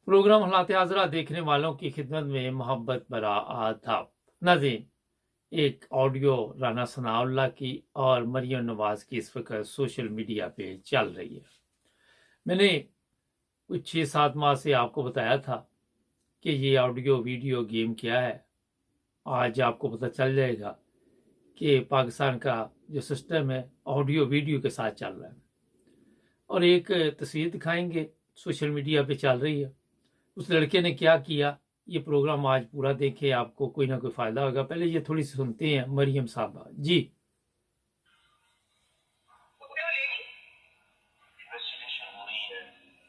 Programme हालात हाज़रा देखने वालों की खिदमत में मोहब्बत भरा आदाब। नाज़रीन, एक ऑडियो राना सनाउल्लाह की और मरियम नवाज की इस वक्त सोशल मीडिया पे चल रही है। मैंने कुछ 6-7 माह से आपको बताया था कि ये ऑडियो वीडियो गेम क्या है। आज आपको पता चल जाएगा कि पाकिस्तान का जो सिस्टम है ऑडियो वीडियो के साथ चल रहा है। और एक तस्वीर दिखाएंगे, सोशल मीडिया पे चल रही है। उस लड़के ने क्या किया, ये प्रोग्राम आज पूरा देखें, आपको कोई ना कोई फायदा होगा। पहले ये थोड़ी सी सुनते हैं मरियम साहबा जी। इन्वेस्टिगेशन हो रही है,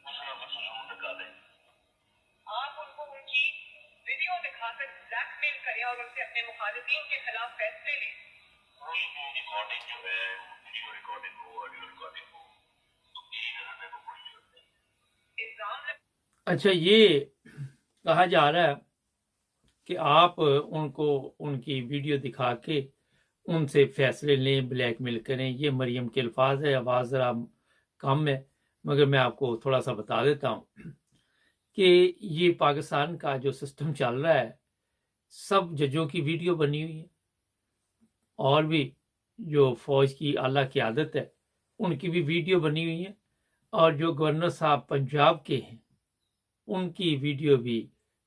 कुछ ना कुछ जरूर निकालें। आप उनको उनकी वीडियो दिखाकर ब्लैकमेल करें और उनसे अपने मुखालिफिन के खिलाफ फैसले लें। कोई भी रिकॉर्डिंग जो है, वीडियो रिकॉर्डिंग हो, ऑडियो रिकॉर्डिंग हो, तो 1,000 रुपए को कोई जरूरत नहीं। इल्जाम अच्छा, ये कहा जा रहा है कि आप उनको उनकी वीडियो दिखा के उनसे फैसले लें, ब्लैकमेल करें। ये मरियम के अल्फाज है, आवाज़ ज़रा कम है, मगर मैं आपको थोड़ा सा बता देता हूँ कि ये पाकिस्तान का जो सिस्टम चल रहा है, सब जजों की वीडियो बनी हुई है और भी जो फौज की आला क़यादत है उनकी भी वीडियो बनी हुई है, और जो गवर्नर साहब पंजाब के हैं उनकी वीडियो भी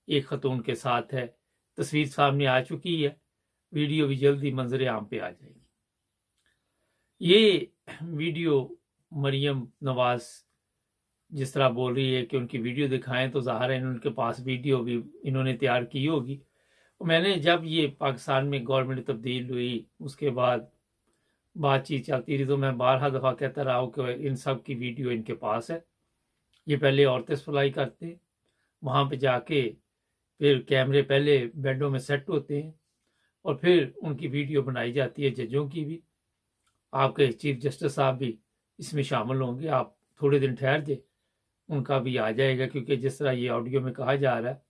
एक खतून के साथ है। तस्वीर सामने आ चुकी है, वीडियो भी जल्दी मंजर आम पे आ जाएगी। ये वीडियो मरियम नवाज जिस तरह बोल रही है कि उनकी वीडियो दिखाएं, तो ज़ाहिर है उनके पास वीडियो भी इन्होंने तैयार की होगी। मैंने जब ये पाकिस्तान में गवर्नमेंट तब्दील हुई उसके बाद बातचीत चलती रही, तो मैं 12 दफ़ा कहता रहा हूँ कि इन सब की वीडियो इनके पास है। ये पहले औरतें सप्लाई करते, वहाँ पे जाके फिर कैमरे पहले बेडों में सेट होते हैं और फिर उनकी वीडियो बनाई जाती है, जजों की भी। आपके चीफ जस्टिस साहब भी इसमें शामिल होंगे, आप थोड़े दिन ठहर दे, उनका भी आ जाएगा, क्योंकि जिस तरह ये ऑडियो में कहा जा रहा है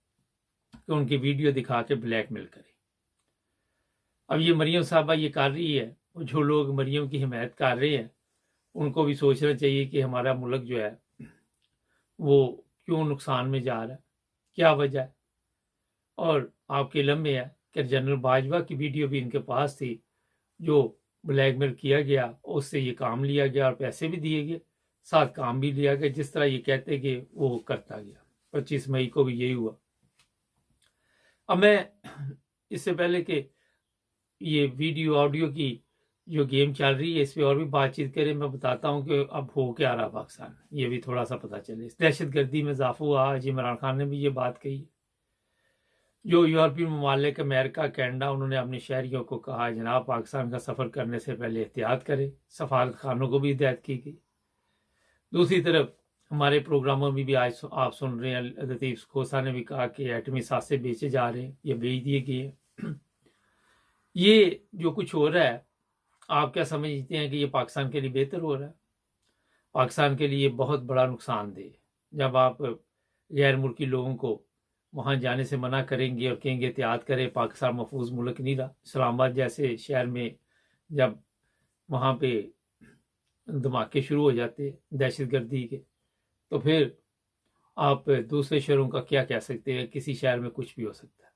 कि उनकी वीडियो दिखा के ब्लैकमेल करें। अब ये मरियम साहबा ये कर रही है, और जो लोग मरियम की हिमायत कर रहे हैं उनको भी सोचना चाहिए कि हमारा मुल्क जो है वो क्यों नुकसान में जा रहा है, क्या वजह है। और आपके इल्म में है कि जनरल बाजवा की वीडियो भी इनके पास थी, जो ब्लैकमेल किया गया, उससे ये काम लिया गया और पैसे भी दिए गए, साथ काम भी लिया गया। जिस तरह ये कहते कि वो करता गया। 25 मई को भी यही हुआ। अब मैं इससे पहले कि ये वीडियो ऑडियो की जो गेम चल रही है इस पर और भी बातचीत करें, मैं बताता हूँ कि अब हो क्या रहा पाकिस्तान में, ये भी थोड़ा सा पता चले। इस दहशत गर्दी में इजाफा हुआ, आज इमरान खान ने भी ये बात कही। जो यूरोपीय ममालिक अमेरिका, कनाडा, उन्होंने अपने शहरियों को कहा जनाब पाकिस्तान का सफ़र करने से पहले एहतियात करें। सफारत खानों को भी हिदायत की गई। दूसरी तरफ हमारे प्रोग्रामों में भी आज आप सुन रहे हैं, लतीफ़ खोसा ने भी कहा कि एटमी सासे बेचे जा रहे हैं, ये बेच दिए गए हैं। ये जो कुछ हो रहा है, आप क्या समझते हैं कि ये पाकिस्तान के लिए बेहतर हो रहा है? पाकिस्तान के लिए बहुत बड़ा नुकसानदेह है। जब आप गैर मुल्की लोगों को वहाँ जाने से मना करेंगे और कहेंगे एहतियात करें, पाकिस्तान महफूज मुल्क नहीं रहा। इस्लामाबाद जैसे शहर में जब वहाँ पे धमाके शुरू हो जाते दहशत गर्दी के, तो फिर आप दूसरे शहरों का क्या कह सकते हैं, किसी शहर में कुछ भी हो सकता है।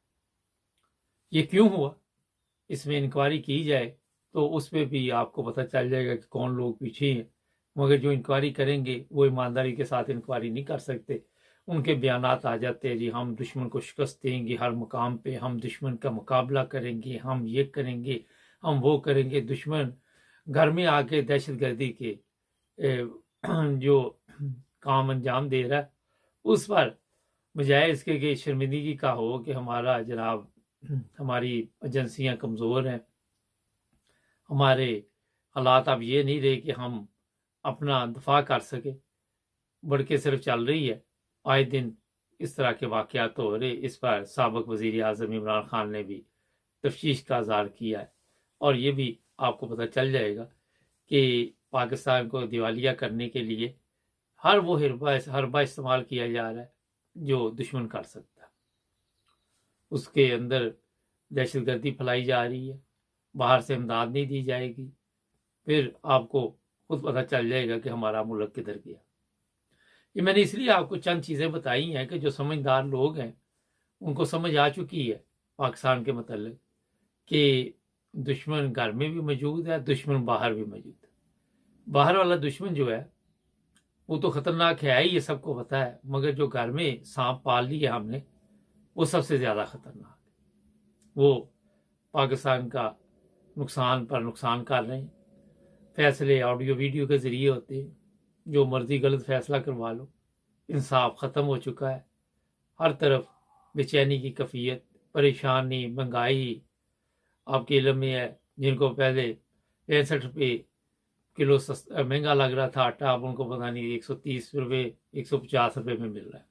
ये क्यों हुआ, इसमें इंक्वायरी की जाए तो उसमें भी आपको पता चल जाएगा कि कौन लोग पीछे हैं। मगर जो इंक्वायरी करेंगे वो ईमानदारी के साथ इंक्वायरी नहीं कर सकते। उनके बयानात आ जाते हैं, जी हम दुश्मन को शिकस्त देंगे हर मुकाम पे, हम दुश्मन का मुकाबला करेंगे, हम ये करेंगे, हम वो करेंगे। दुश्मन घर में आके दहशत गर्दी के जो काम अंजाम दे रहा है उस पर बजाय इसके कि शर्मिंदगी का हो कि हमारा जनाब हमारी एजेंसियां कमज़ोर हैं, हमारे हालात अब ये नहीं रहे कि हम अपना दफा कर सके, बढ़ के सिर्फ चल रही है। आए दिन इस तरह के वाक़यात हो रहे। इस पर साबिक़ वज़ीर आज़म इमरान खान ने भी तफ्तीश का इज़हार किया है, और ये भी आपको पता चल जाएगा कि पाकिस्तान को दिवालिया करने के लिए हर वो हरबा इस्तेमाल किया जा रहा है जो दुश्मन कर सकता है। उसके अंदर दहशतगर्दी फैलाई जा रही है, बाहर से इमदाद नहीं दी जाएगी, फिर आपको खुद पता चल जाएगा कि हमारा मुल्क किधर गया। ये मैंने इसलिए आपको चंद चीज़ें बताई हैं कि जो समझदार लोग हैं उनको समझ आ चुकी है पाकिस्तान के मतलब कि दुश्मन घर में भी मौजूद है, दुश्मन बाहर भी मौजूद है। बाहर वाला दुश्मन जो है वो तो खतरनाक है ही, ये सबको पता है, मगर जो घर में सांप पाल लिया हमने वो सबसे ज़्यादा खतरनाक है। वो पाकिस्तान का नुकसान पर नुकसान कर रहे हैं। फैसले ऑडियो वीडियो के ज़रिए होते हैं, जो मर्जी गलत फैसला करवा लो, इंसाफ ख़त्म हो चुका है। हर तरफ बेचैनी की कैफियत, परेशानी, महंगाई आपके इल्म में है। जिनको पहले 65 रुपये किलो महंगा लग रहा था आटा, अब उनको पता नहीं 130 रुपये 150 रुपये में मिल रहा है।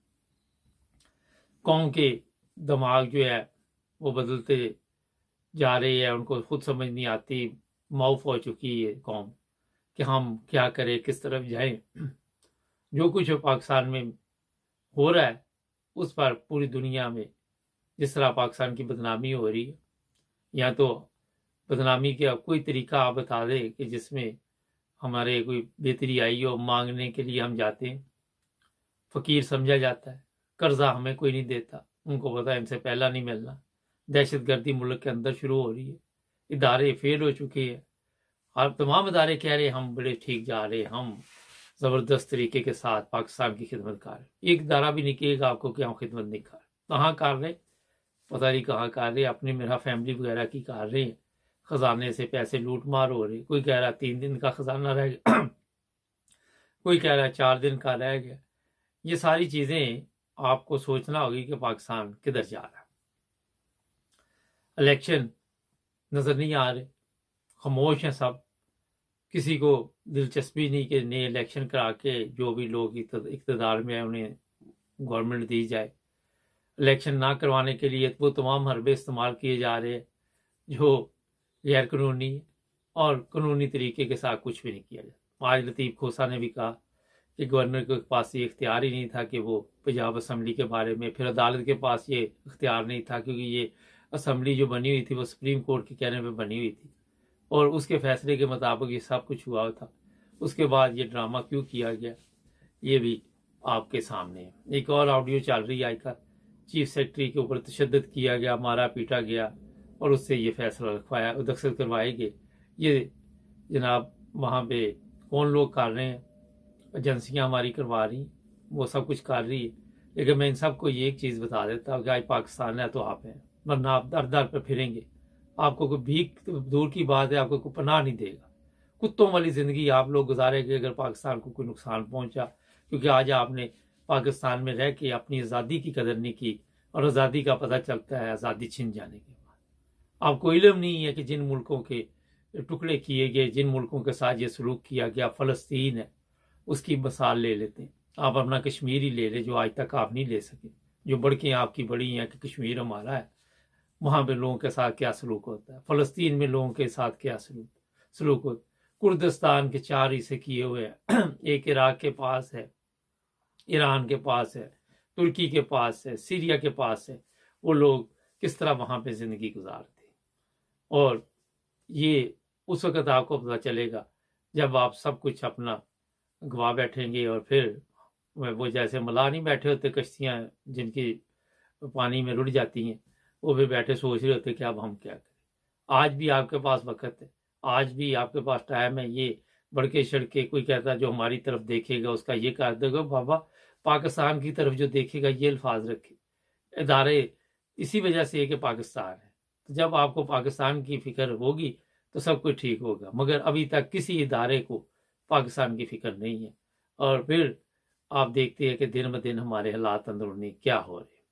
कौम के दिमाग जो है वो बदलते जा रहे हैं, उनको खुद समझ नहीं आती, माउफ हो चुकी है कौम कि हम क्या करें, किस तरफ जाएं। जो कुछ पाकिस्तान में हो रहा है उस पर पूरी दुनिया में जिस तरह पाकिस्तान की बदनामी हो रही है, या तो बदनामी का कोई तरीका आप बता दें कि जिसमें हमारे कोई बेहतरी आई हो, मांगने के लिए हम जाते हैं, फ़कीर समझा जाता है, कर्जा हमें कोई नहीं देता, उनको पता है इनसे पहला नहीं मिलना। दहशतगर्दी मुल्क के अंदर शुरू हो रही है, इदारे फेल हो चुके हैं, और तमाम इदारे कह रहे हैं हम बड़े ठीक जा रहे हैं, हम ज़बरदस्त तरीके के साथ पाकिस्तान की खिदमत कर रहे। एक इदारा भी नहीं कहेगा आपको कि हम खिदमत नहीं कर रहे। कहाँ कर रहे, पता नहीं कहाँ कर रहे, अपनी मेरा फैमिली वगैरह की कर रहे हैं, खजाने से पैसे लूट मार हो रहे। कोई कह रहा 3 दिन का खजाना रह गया कोई कह रहा है 4 दिन का रह गया। ये सारी चीज़ें आपको सोचना होगी कि पाकिस्तान किधर जा रहा है। इलेक्शन नज़र नहीं आ रहे, खामोश हैं सब, किसी को दिलचस्पी नहीं कि नए इलेक्शन करा के जो भी लोग इक़्तिदार में है उन्हें गवर्नमेंट दी जाए। इलेक्शन ना करवाने के लिए वो तमाम हरबे इस्तेमाल किए जा रहे हैं जो गैर कानूनी और कानूनी तरीके के साथ कुछ भी नहीं किया जाता। आज लतीफ़ खोसा ने भी कहा कि गवर्नर के पास ये इख्तियार ही नहीं था कि वो पंजाब असम्बली के बारे में, फिर अदालत के पास ये इख्तियार नहीं था क्योंकि ये असम्बली जो बनी हुई थी वो सुप्रीम कोर्ट के कहने पर बनी हुई थी और उसके फैसले के मुताबिक ये सब कुछ हुआ था। उसके बाद ये ड्रामा क्यों किया गया ये भी आपके सामने है। एक और ऑडियो चल रही है आज का, चीफ सेक्रेटरी के ऊपर तशद्दुद किया गया, मारा पीटा गया और उससे ये फैसला रखवाया, दस्तखत करवाए गए। ये जनाब वहाँ पे कौन लोग कर रहे हैं, एजेंसियाँ हमारी करवा रही, वो सब कुछ कर रही है। लेकिन मैं इन सबको ये एक चीज़ बता देता हूँ कि आज पाकिस्तान है तो आप हैं, वरना आप दर दर पर फिरेंगे। आपको कोई भीख दूर की बात है, आपको कोई पनाह नहीं देगा। कुत्तों वाली ज़िंदगी आप लोग गुजारेंगे अगर पाकिस्तान को कोई नुकसान पहुँचा, क्योंकि आज आपने पाकिस्तान में रह के अपनी आज़ादी की कदर नहीं की और आज़ादी का पता चलता है आज़ादी छिन जाने के बाद। आपको इल्म नहीं है कि जिन मुल्कों के टुकड़े किए गए, जिन मुल्कों के साथ ये सलूक किया गया, फ़लस्तीन है उसकी मिसाल ले लेते हैं। आप अपना कश्मीर ही ले लें जो आज तक आप नहीं ले सके, जो बड़कियाँ आपकी बड़ी हैं कि कश्मीर हमारा है, वहाँ पे लोगों के साथ क्या सलूक होता है, फ़लस्तीन में लोगों के साथ क्या सलूक होता है। कुर्दिस्तान के 4 हिस्से किए हुए हैं, एक इराक के पास है, ईरान के पास है, तुर्की के पास है, सीरिया के पास है। वो लोग किस तरह वहाँ पे ज़िंदगी गुजारते, और ये उस वक़्त आपको पता चलेगा जब आप सब कुछ अपना गवा बैठेंगे और फिर वो जैसे मलाह नहीं बैठे होते कश्तियाँ जिनकी पानी में रुड़ जाती हैं, वो भी बैठे सोच रहे होते कि अब हम क्या करें। आज भी आपके पास वक़्त है, आज भी आपके पास टाइम है। ये बड़के सड़के कोई कहता है जो हमारी तरफ देखेगा उसका ये कर देगा, बाबा पाकिस्तान की तरफ जो देखेगा ये अल्फाज रखे। इदारे इसी वजह से है कि पाकिस्तान है, तो जब आपको पाकिस्तान की फ़िक्र होगी तो सब कुछ ठीक होगा, मगर अभी तक किसी इदारे को पाकिस्तान की फ़िक्र नहीं है। और फिर आप देखते हैं कि दिन ब दिन हमारे हालात अंदरूनी क्या हो रहे हैं।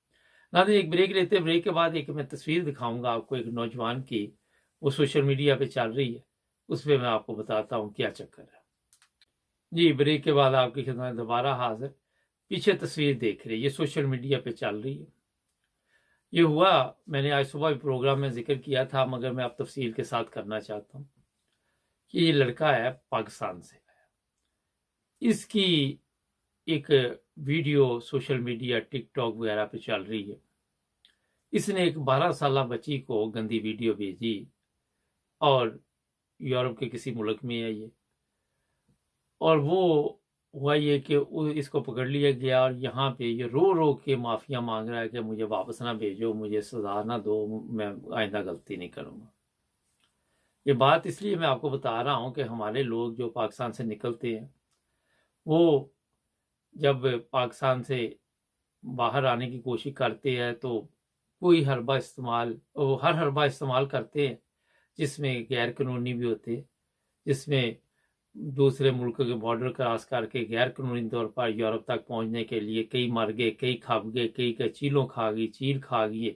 नाज़रीन एक ब्रेक लेते हैं, ब्रेक के बाद एक मैं तस्वीर दिखाऊंगा आपको एक नौजवान की, वो सोशल मीडिया पे चल रही है, उस पर मैं आपको बताता हूँ क्या चक्कर है। जी ब्रेक के बाद आपकी खिदमत दोबारा हाजिर। पीछे तस्वीर देख रही है, ये सोशल मीडिया पे चल रही है। ये हुआ, मैंने आज सुबह प्रोग्राम में जिक्र किया था मगर मैं अब तफसील के साथ करना चाहता हूँ कि ये लड़का है पाकिस्तान से, इसकी एक वीडियो सोशल मीडिया टिकटॉक वगैरह पे चल रही है। इसने एक 12 साल बच्ची को गंदी वीडियो भेजी और यूरोप के किसी मुल्क में है ये, और वो हुआ ये कि इसको पकड़ लिया गया और यहाँ पे ये रो रो के माफिया मांग रहा है कि मुझे वापस ना भेजो, मुझे सजा ना दो, मैं आइंदा गलती नहीं करूँगा। ये बात इसलिए मैं आपको बता रहा हूँ कि हमारे लोग जो पाकिस्तान से निकलते हैं, वो जब पाकिस्तान से बाहर आने की कोशिश करते हैं तो कोई हरबा इस्तेमाल, वो हर हरबा इस्तेमाल करते हैं जिसमें गैर कानूनी भी होते हैं, जिसमें दूसरे मुल्कों के बॉर्डर क्रॉस करके गैर कानूनी तौर पर यूरोप तक पहुंचने के लिए कई मर गए, कई खप गए, कई का चीलों खा गई, चील खा गई,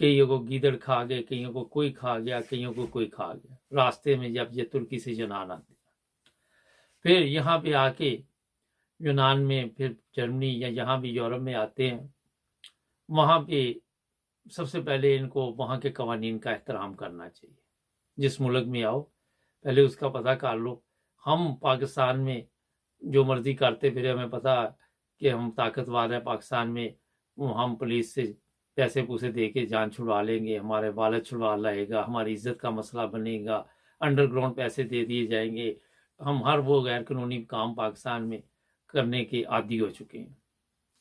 कईयों को गीदड़ खा गए, कईयों को कोई खा गया, कईयों को कोई खा गया रास्ते में जब ये तुर्की से यूनान आते। फिर यहाँ पे आके यूनान में, फिर जर्मनी या यहाँ भी यूरोप में आते हैं, वहाँ पे सबसे पहले इनको वहाँ के कवानीन का एहतराम करना चाहिए। जिस मुल्क में आओ पहले उसका पता कर लो। हम पाकिस्तान में जो मर्जी करते फिर हमें पता कि हम ताकतवर हैं पाकिस्तान में, हम पुलिस से पैसे पूसे दे के जान छुड़वा लेंगे, हमारे वालिद छुड़वा लाएगा, हमारी इज्जत का मसला बनेगा, अंडरग्राउंड पैसे दे दिए जाएंगे। हम हर वो गैर कानूनी काम पाकिस्तान में करने के आदी हो चुके हैं,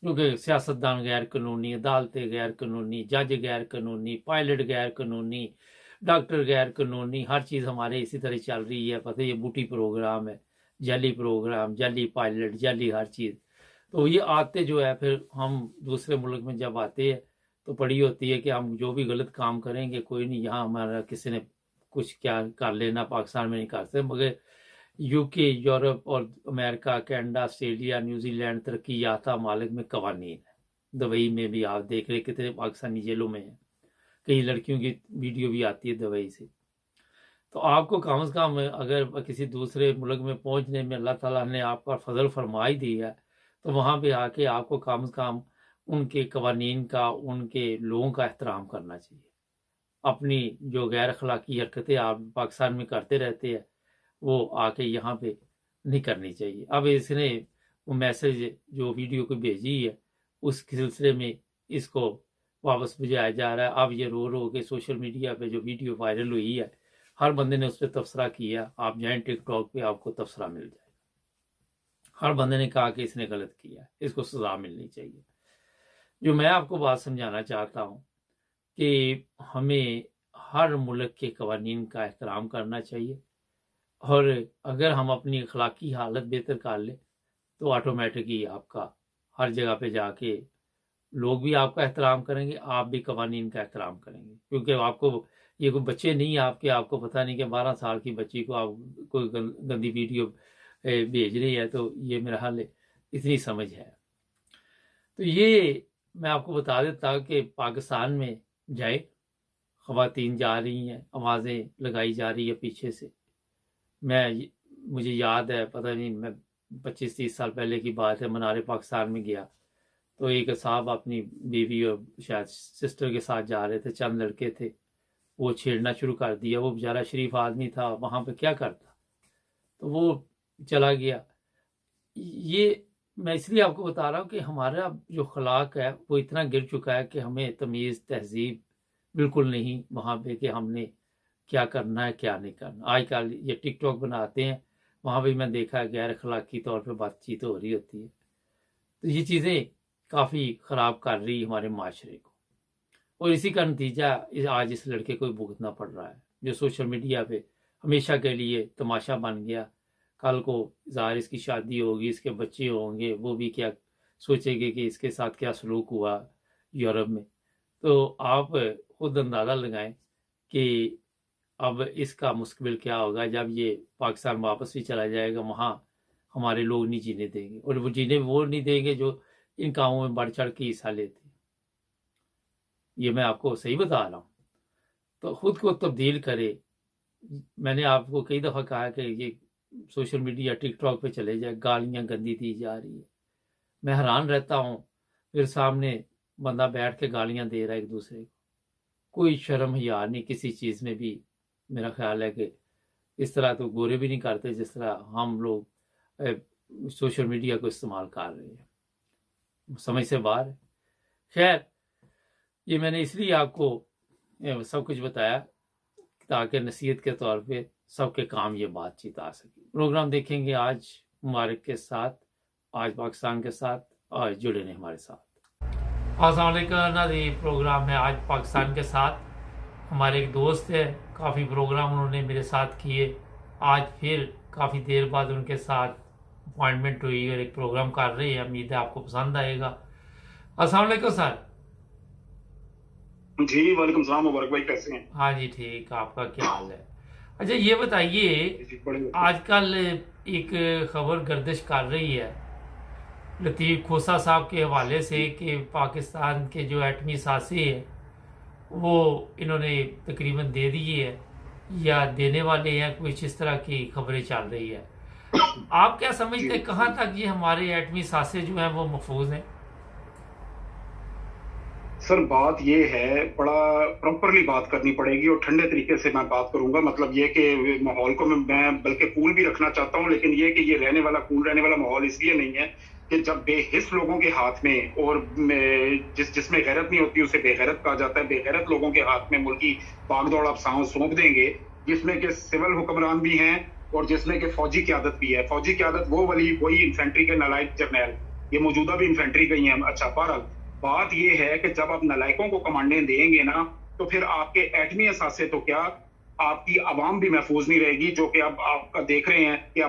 क्योंकि सियासतदान गैर कानूनी, अदालतें गैर कानूनी, जज गैर कानूनी, पायलट गैर कानूनी, डॉक्टर गैर कानूनी, हर चीज़ हमारे इसी तरह चल रही है। पता है ये बूटी प्रोग्राम है, जाली प्रोग्राम, जाली पायलट, जाली हर चीज़। तो ये आते जो है, फिर हम दूसरे मुल्क में जब आते हैं तो पड़ी होती है कि हम जो भी गलत काम करेंगे कोई नहीं, यहाँ हमारा किसी ने कुछ क्या कर लेना, पाकिस्तान में नहीं करते। मगर यूके, यूरोप और अमेरिका, कनाडा, ऑस्ट्रेलिया, न्यूजीलैंड तरक्की याफ्ता मालिक में कवानीन है। दुबई में भी आप देख रहे कितने पाकिस्तानी जेलों में हैं, कई लड़कियों की वीडियो भी आती है दुबई से। तो आपको कम से कम अगर किसी दूसरे मुल्क में पहुंचने में अल्लाह ताला ने आपका फजल फरमाई दी है, तो वहाँ पे आके आपको कम से कम उनके कवानीन का, उनके लोगों का एहतराम करना चाहिए। अपनी जो गैर अखलाकी हरकतें आप पाकिस्तान में करते रहते हैं, वो आके यहाँ पे नहीं करनी चाहिए। अब इसने वो मैसेज जो वीडियो को भेजी है, उस सिलसिले में इसको वापस भिजवाया जा रहा है। अब ये रो रो के सोशल मीडिया पे जो वीडियो वायरल हुई है, हर बंदे ने उस पर तबसरा किया। आप जाएं टिकटॉक पे, आपको तबसरा मिल जाएगा। हर बंदे ने कहा कि इसने गलत किया, इसको सजा मिलनी चाहिए। जो मैं आपको बात समझाना चाहता हूँ कि हमें हर मुल्क के कवानीन का एहतराम करना चाहिए, और अगर हम अपनी अखलाकी हालत बेहतर कर लें तो ऑटोमेटिक ही आपका हर जगह पे जाके लोग भी आपका एहतराम करेंगे, आप भी कवानीन का एहतराम करेंगे। क्योंकि आपको ये कोई बच्चे नहीं आपके, आपको पता नहीं कि 12 साल की बच्ची को आप कोई गंदी वीडियो भेज रही है, तो ये मेरा हाल है, इतनी समझ है। तो ये मैं आपको बता देता कि पाकिस्तान में जाए, ख़वातीन जा रही हैं, आवाज़ें लगाई जा रही है पीछे से। मुझे याद है, पता नहीं, मैं 25-30 साल पहले की बात है, मनारे पाकिस्तान में गया तो एक साहब अपनी बीवी और शायद सिस्टर के साथ जा रहे थे, चंद लड़के थे, वो छेड़ना शुरू कर दिया। वो बेचारा शरीफ आदमी था, वहाँ पे क्या करता, तो वो चला गया। ये मैं इसलिए आपको बता रहा हूँ कि हमारा जो अखलाक है वो इतना गिर चुका है कि हमें तमीज़ तहजीब बिल्कुल नहीं वहाँ पे कि हमने क्या करना है क्या नहीं करना। आजकल ये टिकटॉक बनाते हैं, वहाँ भी मैं देखा है गैर अखलाकी तौर पे बातचीत हो रही होती है। तो ये चीज़ें काफ़ी ख़राब कर रही है हमारे माशरे को, और इसी का नतीजा आज इस लड़के को भुगतना पड़ रहा है, जो सोशल मीडिया पे हमेशा के लिए तमाशा बन गया। कल को ज़ाहिर इसकी शादी होगी, इसके बच्चे होंगे, वो भी क्या सोचेंगे कि इसके साथ क्या सलूक हुआ यूरोप में। तो आप खुद अंदाज़ा लगाएं कि अब इसका मुस्तकबिल क्या होगा जब ये पाकिस्तान वापस भी चला जाएगा। वहाँ हमारे लोग नहीं जीने देंगे, और वो जीने वो नहीं देंगे जो इन कामों में बढ़ चढ़ के हिस्सा लेते। ये मैं आपको सही बता रहा हूँ। तो खुद को तब्दील करे। मैंने आपको कई दफ़ा कहा कि ये सोशल मीडिया टिकटॉक पे चले जाए, गालियाँ गंदी दी जा रही है, मैं हैरान रहता हूँ। फिर सामने बंदा बैठ के गालियाँ दे रहा है एक दूसरे को, कोई शर्म हया नहीं किसी चीज़ में भी। मेरा ख्याल है कि इस तरह तो गोरे भी नहीं करते जिस तरह हम लोग सोशल मीडिया को इस्तेमाल कर रहे हैं, समझ से बाहर है। खैर, ये मैंने इसलिए आपको सब कुछ बताया ताकि नसीहत के तौर पे सबके काम ये बातचीत आ सके। प्रोग्राम देखेंगे आज मुबारक के साथ। आज पाकिस्तान के साथ आज जुड़े रहें हमारे साथ। अस्सलाम वालेकुम नाज़रीन, प्रोग्राम है आज पाकिस्तान के साथ। हमारे एक दोस्त है, काफ़ी प्रोग्राम उन्होंने मेरे साथ किए। आज फिर काफ़ी देर बाद उनके साथ अपॉइंटमेंट हुई और एक प्रोग्राम कर रहे हैं। उम्मीद है आपको पसंद आएगा। अस्सलाम वालेकुम सर। जी वालेकुम सलाम। मुबारक भाई, कैसे हैं? हाँ जी ठीक, आपका क्या हाल है? अच्छा ये बताइए, आजकल एक खबर गर्दिश कर रही है लतीफ़ खोसा साहब के हवाले से कि पाकिस्तान के जो एटमी सासे हैं वो इन्होंने तकरीबन दे दिए है या देने वाले हैं, कुछ इस तरह की खबरें चल रही है। आप क्या समझते हैं कहाँ तक ये हमारे एटमी सासे जो हैं वो महफूज हैं? सर बात ये है, बड़ा प्रॉपरली बात करनी पड़ेगी और ठंडे तरीके से मैं बात करूंगा। मतलब ये कि माहौल को मैं बल्कि कूल भी रखना चाहता हूँ, लेकिन ये कि ये रहने वाला कूल रहने वाला माहौल इसलिए नहीं है कि जब बेहिस लोगों के हाथ में और जिसमें गैरत नहीं होती उसे बेगैरत कहा जाता है, बेगैरत लोगों के हाथ में मुल्की बागदौड़ आप सौंप देंगे, जिसमें कि सिविल हुक्मरान भी हैं और जिसमें कि फौजी क़यादत भी है। फौजी क़यादत वही इन्फेंट्री के नालायक जर्नैल, ये मौजूदा भी इन्फेंट्री के ही हैं। अच्छा, बहरहाल बात ये है कि जब आप नालायकों को कमांडें देंगे ना, तो फिर आपके एटमी असासे तो क्या, आपकी आवाम भी महफूज नहीं रहेगी। जो कि अब आप देख रहे हैं कि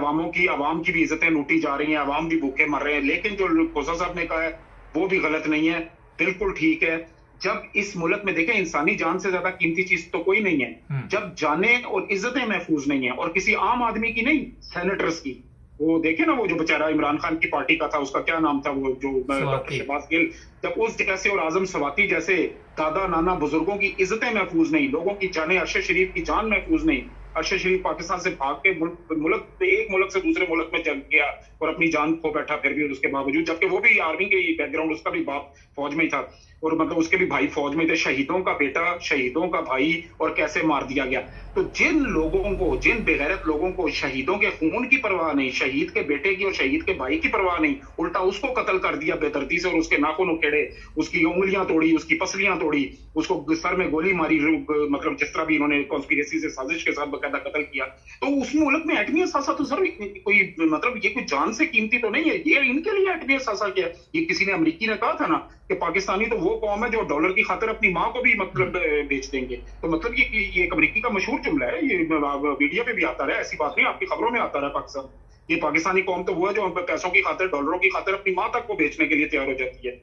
आवाम की भी इज्जतें लूटी जा रही हैं, आवाम भी भूखे मर रहे हैं। लेकिन जो खोसा साहब ने कहा है वो भी गलत नहीं है, बिल्कुल ठीक है। जब इस मुल्क में देखें, इंसानी जान से ज्यादा कीमती चीज तो कोई नहीं है। जब जाने और इज्जतें महफूज नहीं है, और किसी आम आदमी की नहीं, सेनेटर्स की। वो देखे ना, वो जो बेचारा इमरान खान की पार्टी का था, उसका क्या नाम था, वो जो डॉक्टर शहबाज गिल, जब उस जैसे और आजम सवाती जैसे दादा नाना बुजुर्गों की इज्जतें महफूज नहीं, लोगों की जाने, अरशद शरीफ की जान महफूज नहीं, अरशद शरीफ पाकिस्तान से भाग के एक मुल्क से दूसरे मुल्क में जंग गया और अपनी जान खो बैठा, फिर भी उसके बावजूद, जबकि वो भी आर्मी के बैकग्राउंड, उसका भी बाप फौज में ही था और मतलब उसके भी भाई फौज में थे। शहीदों का बेटा, शहीदों का भाई, और कैसे मार दिया गया। तो जिन लोगों को, जिन बेगैरत लोगों को शहीदों के खून की परवाह नहीं, शहीद के बेटे की और शहीद के भाई की परवाह नहीं, उल्टा उसको कत्ल कर दिया बेदर्दी से और उसके नाखून उखेड़े, उसकी उंगलियां तोड़ी, उसकी पसलियां तोड़ी, उसको सर में गोली मारी, मतलब जिस तरह भी इन्होंने कॉन्स्पिरेसी से, साजिश के साथ बकायदा कत्ल किया। तो उस मुल्क में एटमी असासा तो सर कोई, मतलब ये कोई जान से कीमती तो नहीं है। ये इनके लिए एटमी असासा क्या है? ये किसी ने, अमरीकी ने कहा था ना कि पाकिस्तानी तो वो कौम है जो डॉलर की खातिर अपनी माँ को भी मतलब बेच देंगे। तो मतलब ये एक अमरीकी का मशहूर जुमला है, ये मीडिया पे भी आता रहा है, ऐसी बात नहीं, आपकी खबरों में आता रहा है। पाकिस्तान, ये पाकिस्तानी कौम तो वो है जो पैसों की खातिर, डॉलरों की खातिर अपनी माँ तक को बेचने के लिए तैयार हो जाती है।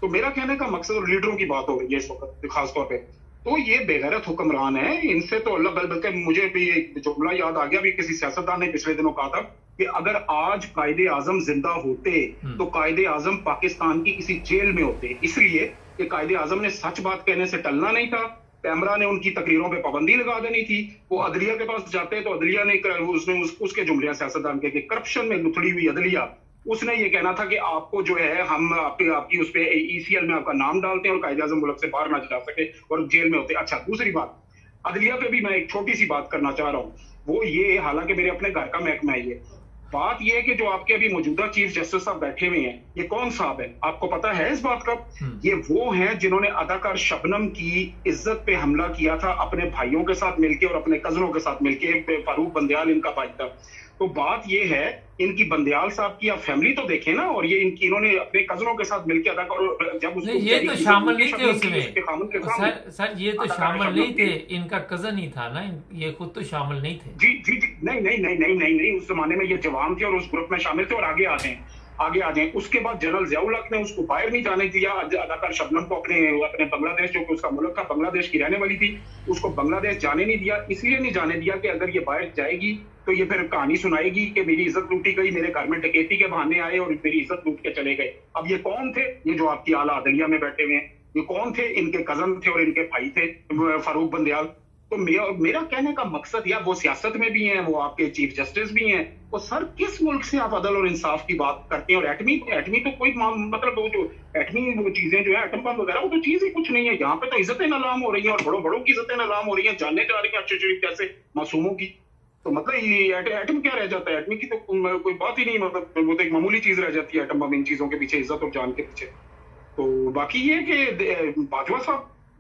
तो मेरा कहने का मकसद, और लीडरों की बात हो रही है इस वक्त खासतौर पे, तो ये बेगैरत हुक्मरान है, इनसे तो अल्लाह, बल्कि मुझे भी एक जुमला याद आ गया, भी किसी सियासतदान ने पिछले दिनों कहा था कि अगर आज कायदे आजम जिंदा होते तो कायदे आजम पाकिस्तान की किसी जेल में होते, इसलिए कि कायदे आजम ने सच बात कहने से टलना नहीं था। पैमरा ने उनकी तकरीरों पे पाबंदी लगा देनी थी। वो अदलिया के पास जाते तो अदलिया ने उसके जुमले सियासतदान के करप्शन में लुथड़ी हुई अदलिया, उसने ये कहना था कि आपको जो है, हम आपकी उस पे ईसीएल में आपका नाम डालते हैं और कायदे आजम मुल्क से बाहर ना जा सके और जेल में होते। अच्छा, दूसरी बात, अदलिया पे भी मैं एक छोटी सी बात करना चाह रहा हूँ, वो ये, हालांकि मेरे अपने घर का महकमा है, ये बात ये है कि जो आपके अभी मौजूदा चीफ जस्टिस साहब बैठे हुए हैं, ये कौन साहब है, आपको पता है इस बात का? ये वो हैं जिन्होंने अदाकार शबनम की इज्जत पे हमला किया था, अपने भाइयों के साथ मिलके और अपने कजनों के साथ मिलके। फारूक बंदयाल इनका भाई था। तो बात ये है, इनकी बंदयाल साहब की आप फैमिली तो देखें ना, और ये इन्होंने अपने कजनों के साथ मिलकर अदा करो, जब उसको ये तो शामिल नहीं थे उसमें सर, ये तो शामिल नहीं थे, इनका कजन ही था ना, ये खुद तो शामिल नहीं थे। जी जी जी, नहीं, उस जमाने में ये जवान थे और उस ग्रुप में शामिल थे। और आगे आ जाए, उसके बाद जनरल ज़ियाउल हक ने उसको बाहर नहीं जाने दिया, अदाकार शबनम को अपने बांग्लादेश, जो कि उसका मुल्क था, बांग्लादेश की रहने वाली थी, उसको बांग्लादेश जाने नहीं दिया। इसलिए नहीं जाने दिया कि अगर ये बाहर जाएगी तो ये फिर कहानी सुनाएगी कि मेरी इज्जत लूटी गई, मेरे घर में डकैती के बहाने आए और मेरी इज्जत लूट के चले गए। अब ये कौन थे? ये जो आपकी आला अदलिया में बैठे हुए हैं, ये कौन थे? इनके कजन थे और इनके भाई थे, फारूक बंदयाल। तो मेरा कहने का मकसद, या वो सियासत में भी हैं, वो आपके चीफ जस्टिस भी हैं, तो सर किस मुल्क से आप अदल और इंसाफ की बात करते हैं? और एटमी तो कोई मतलब वो जो एटमी वो चीजें जो है, एटम बम वगैरह, वो तो चीज ही कुछ नहीं है। यहाँ पे तो इज्जतें नीलाम हो रही हैं और बड़ों बड़ों की इज्जतें नीलाम हो रही हैं, जानने जा रही हैं अरशद शरीफ जैसे मासूमों की। तो मतलब ये एटम क्या रह जाता है? एटमी की तो कोई बात ही नहीं, मतलब वो तो एक मामूली चीज रह जाती है एटम बम, इन चीजों के पीछे, इज्जत और जान के पीछे। तो बाकी ये कि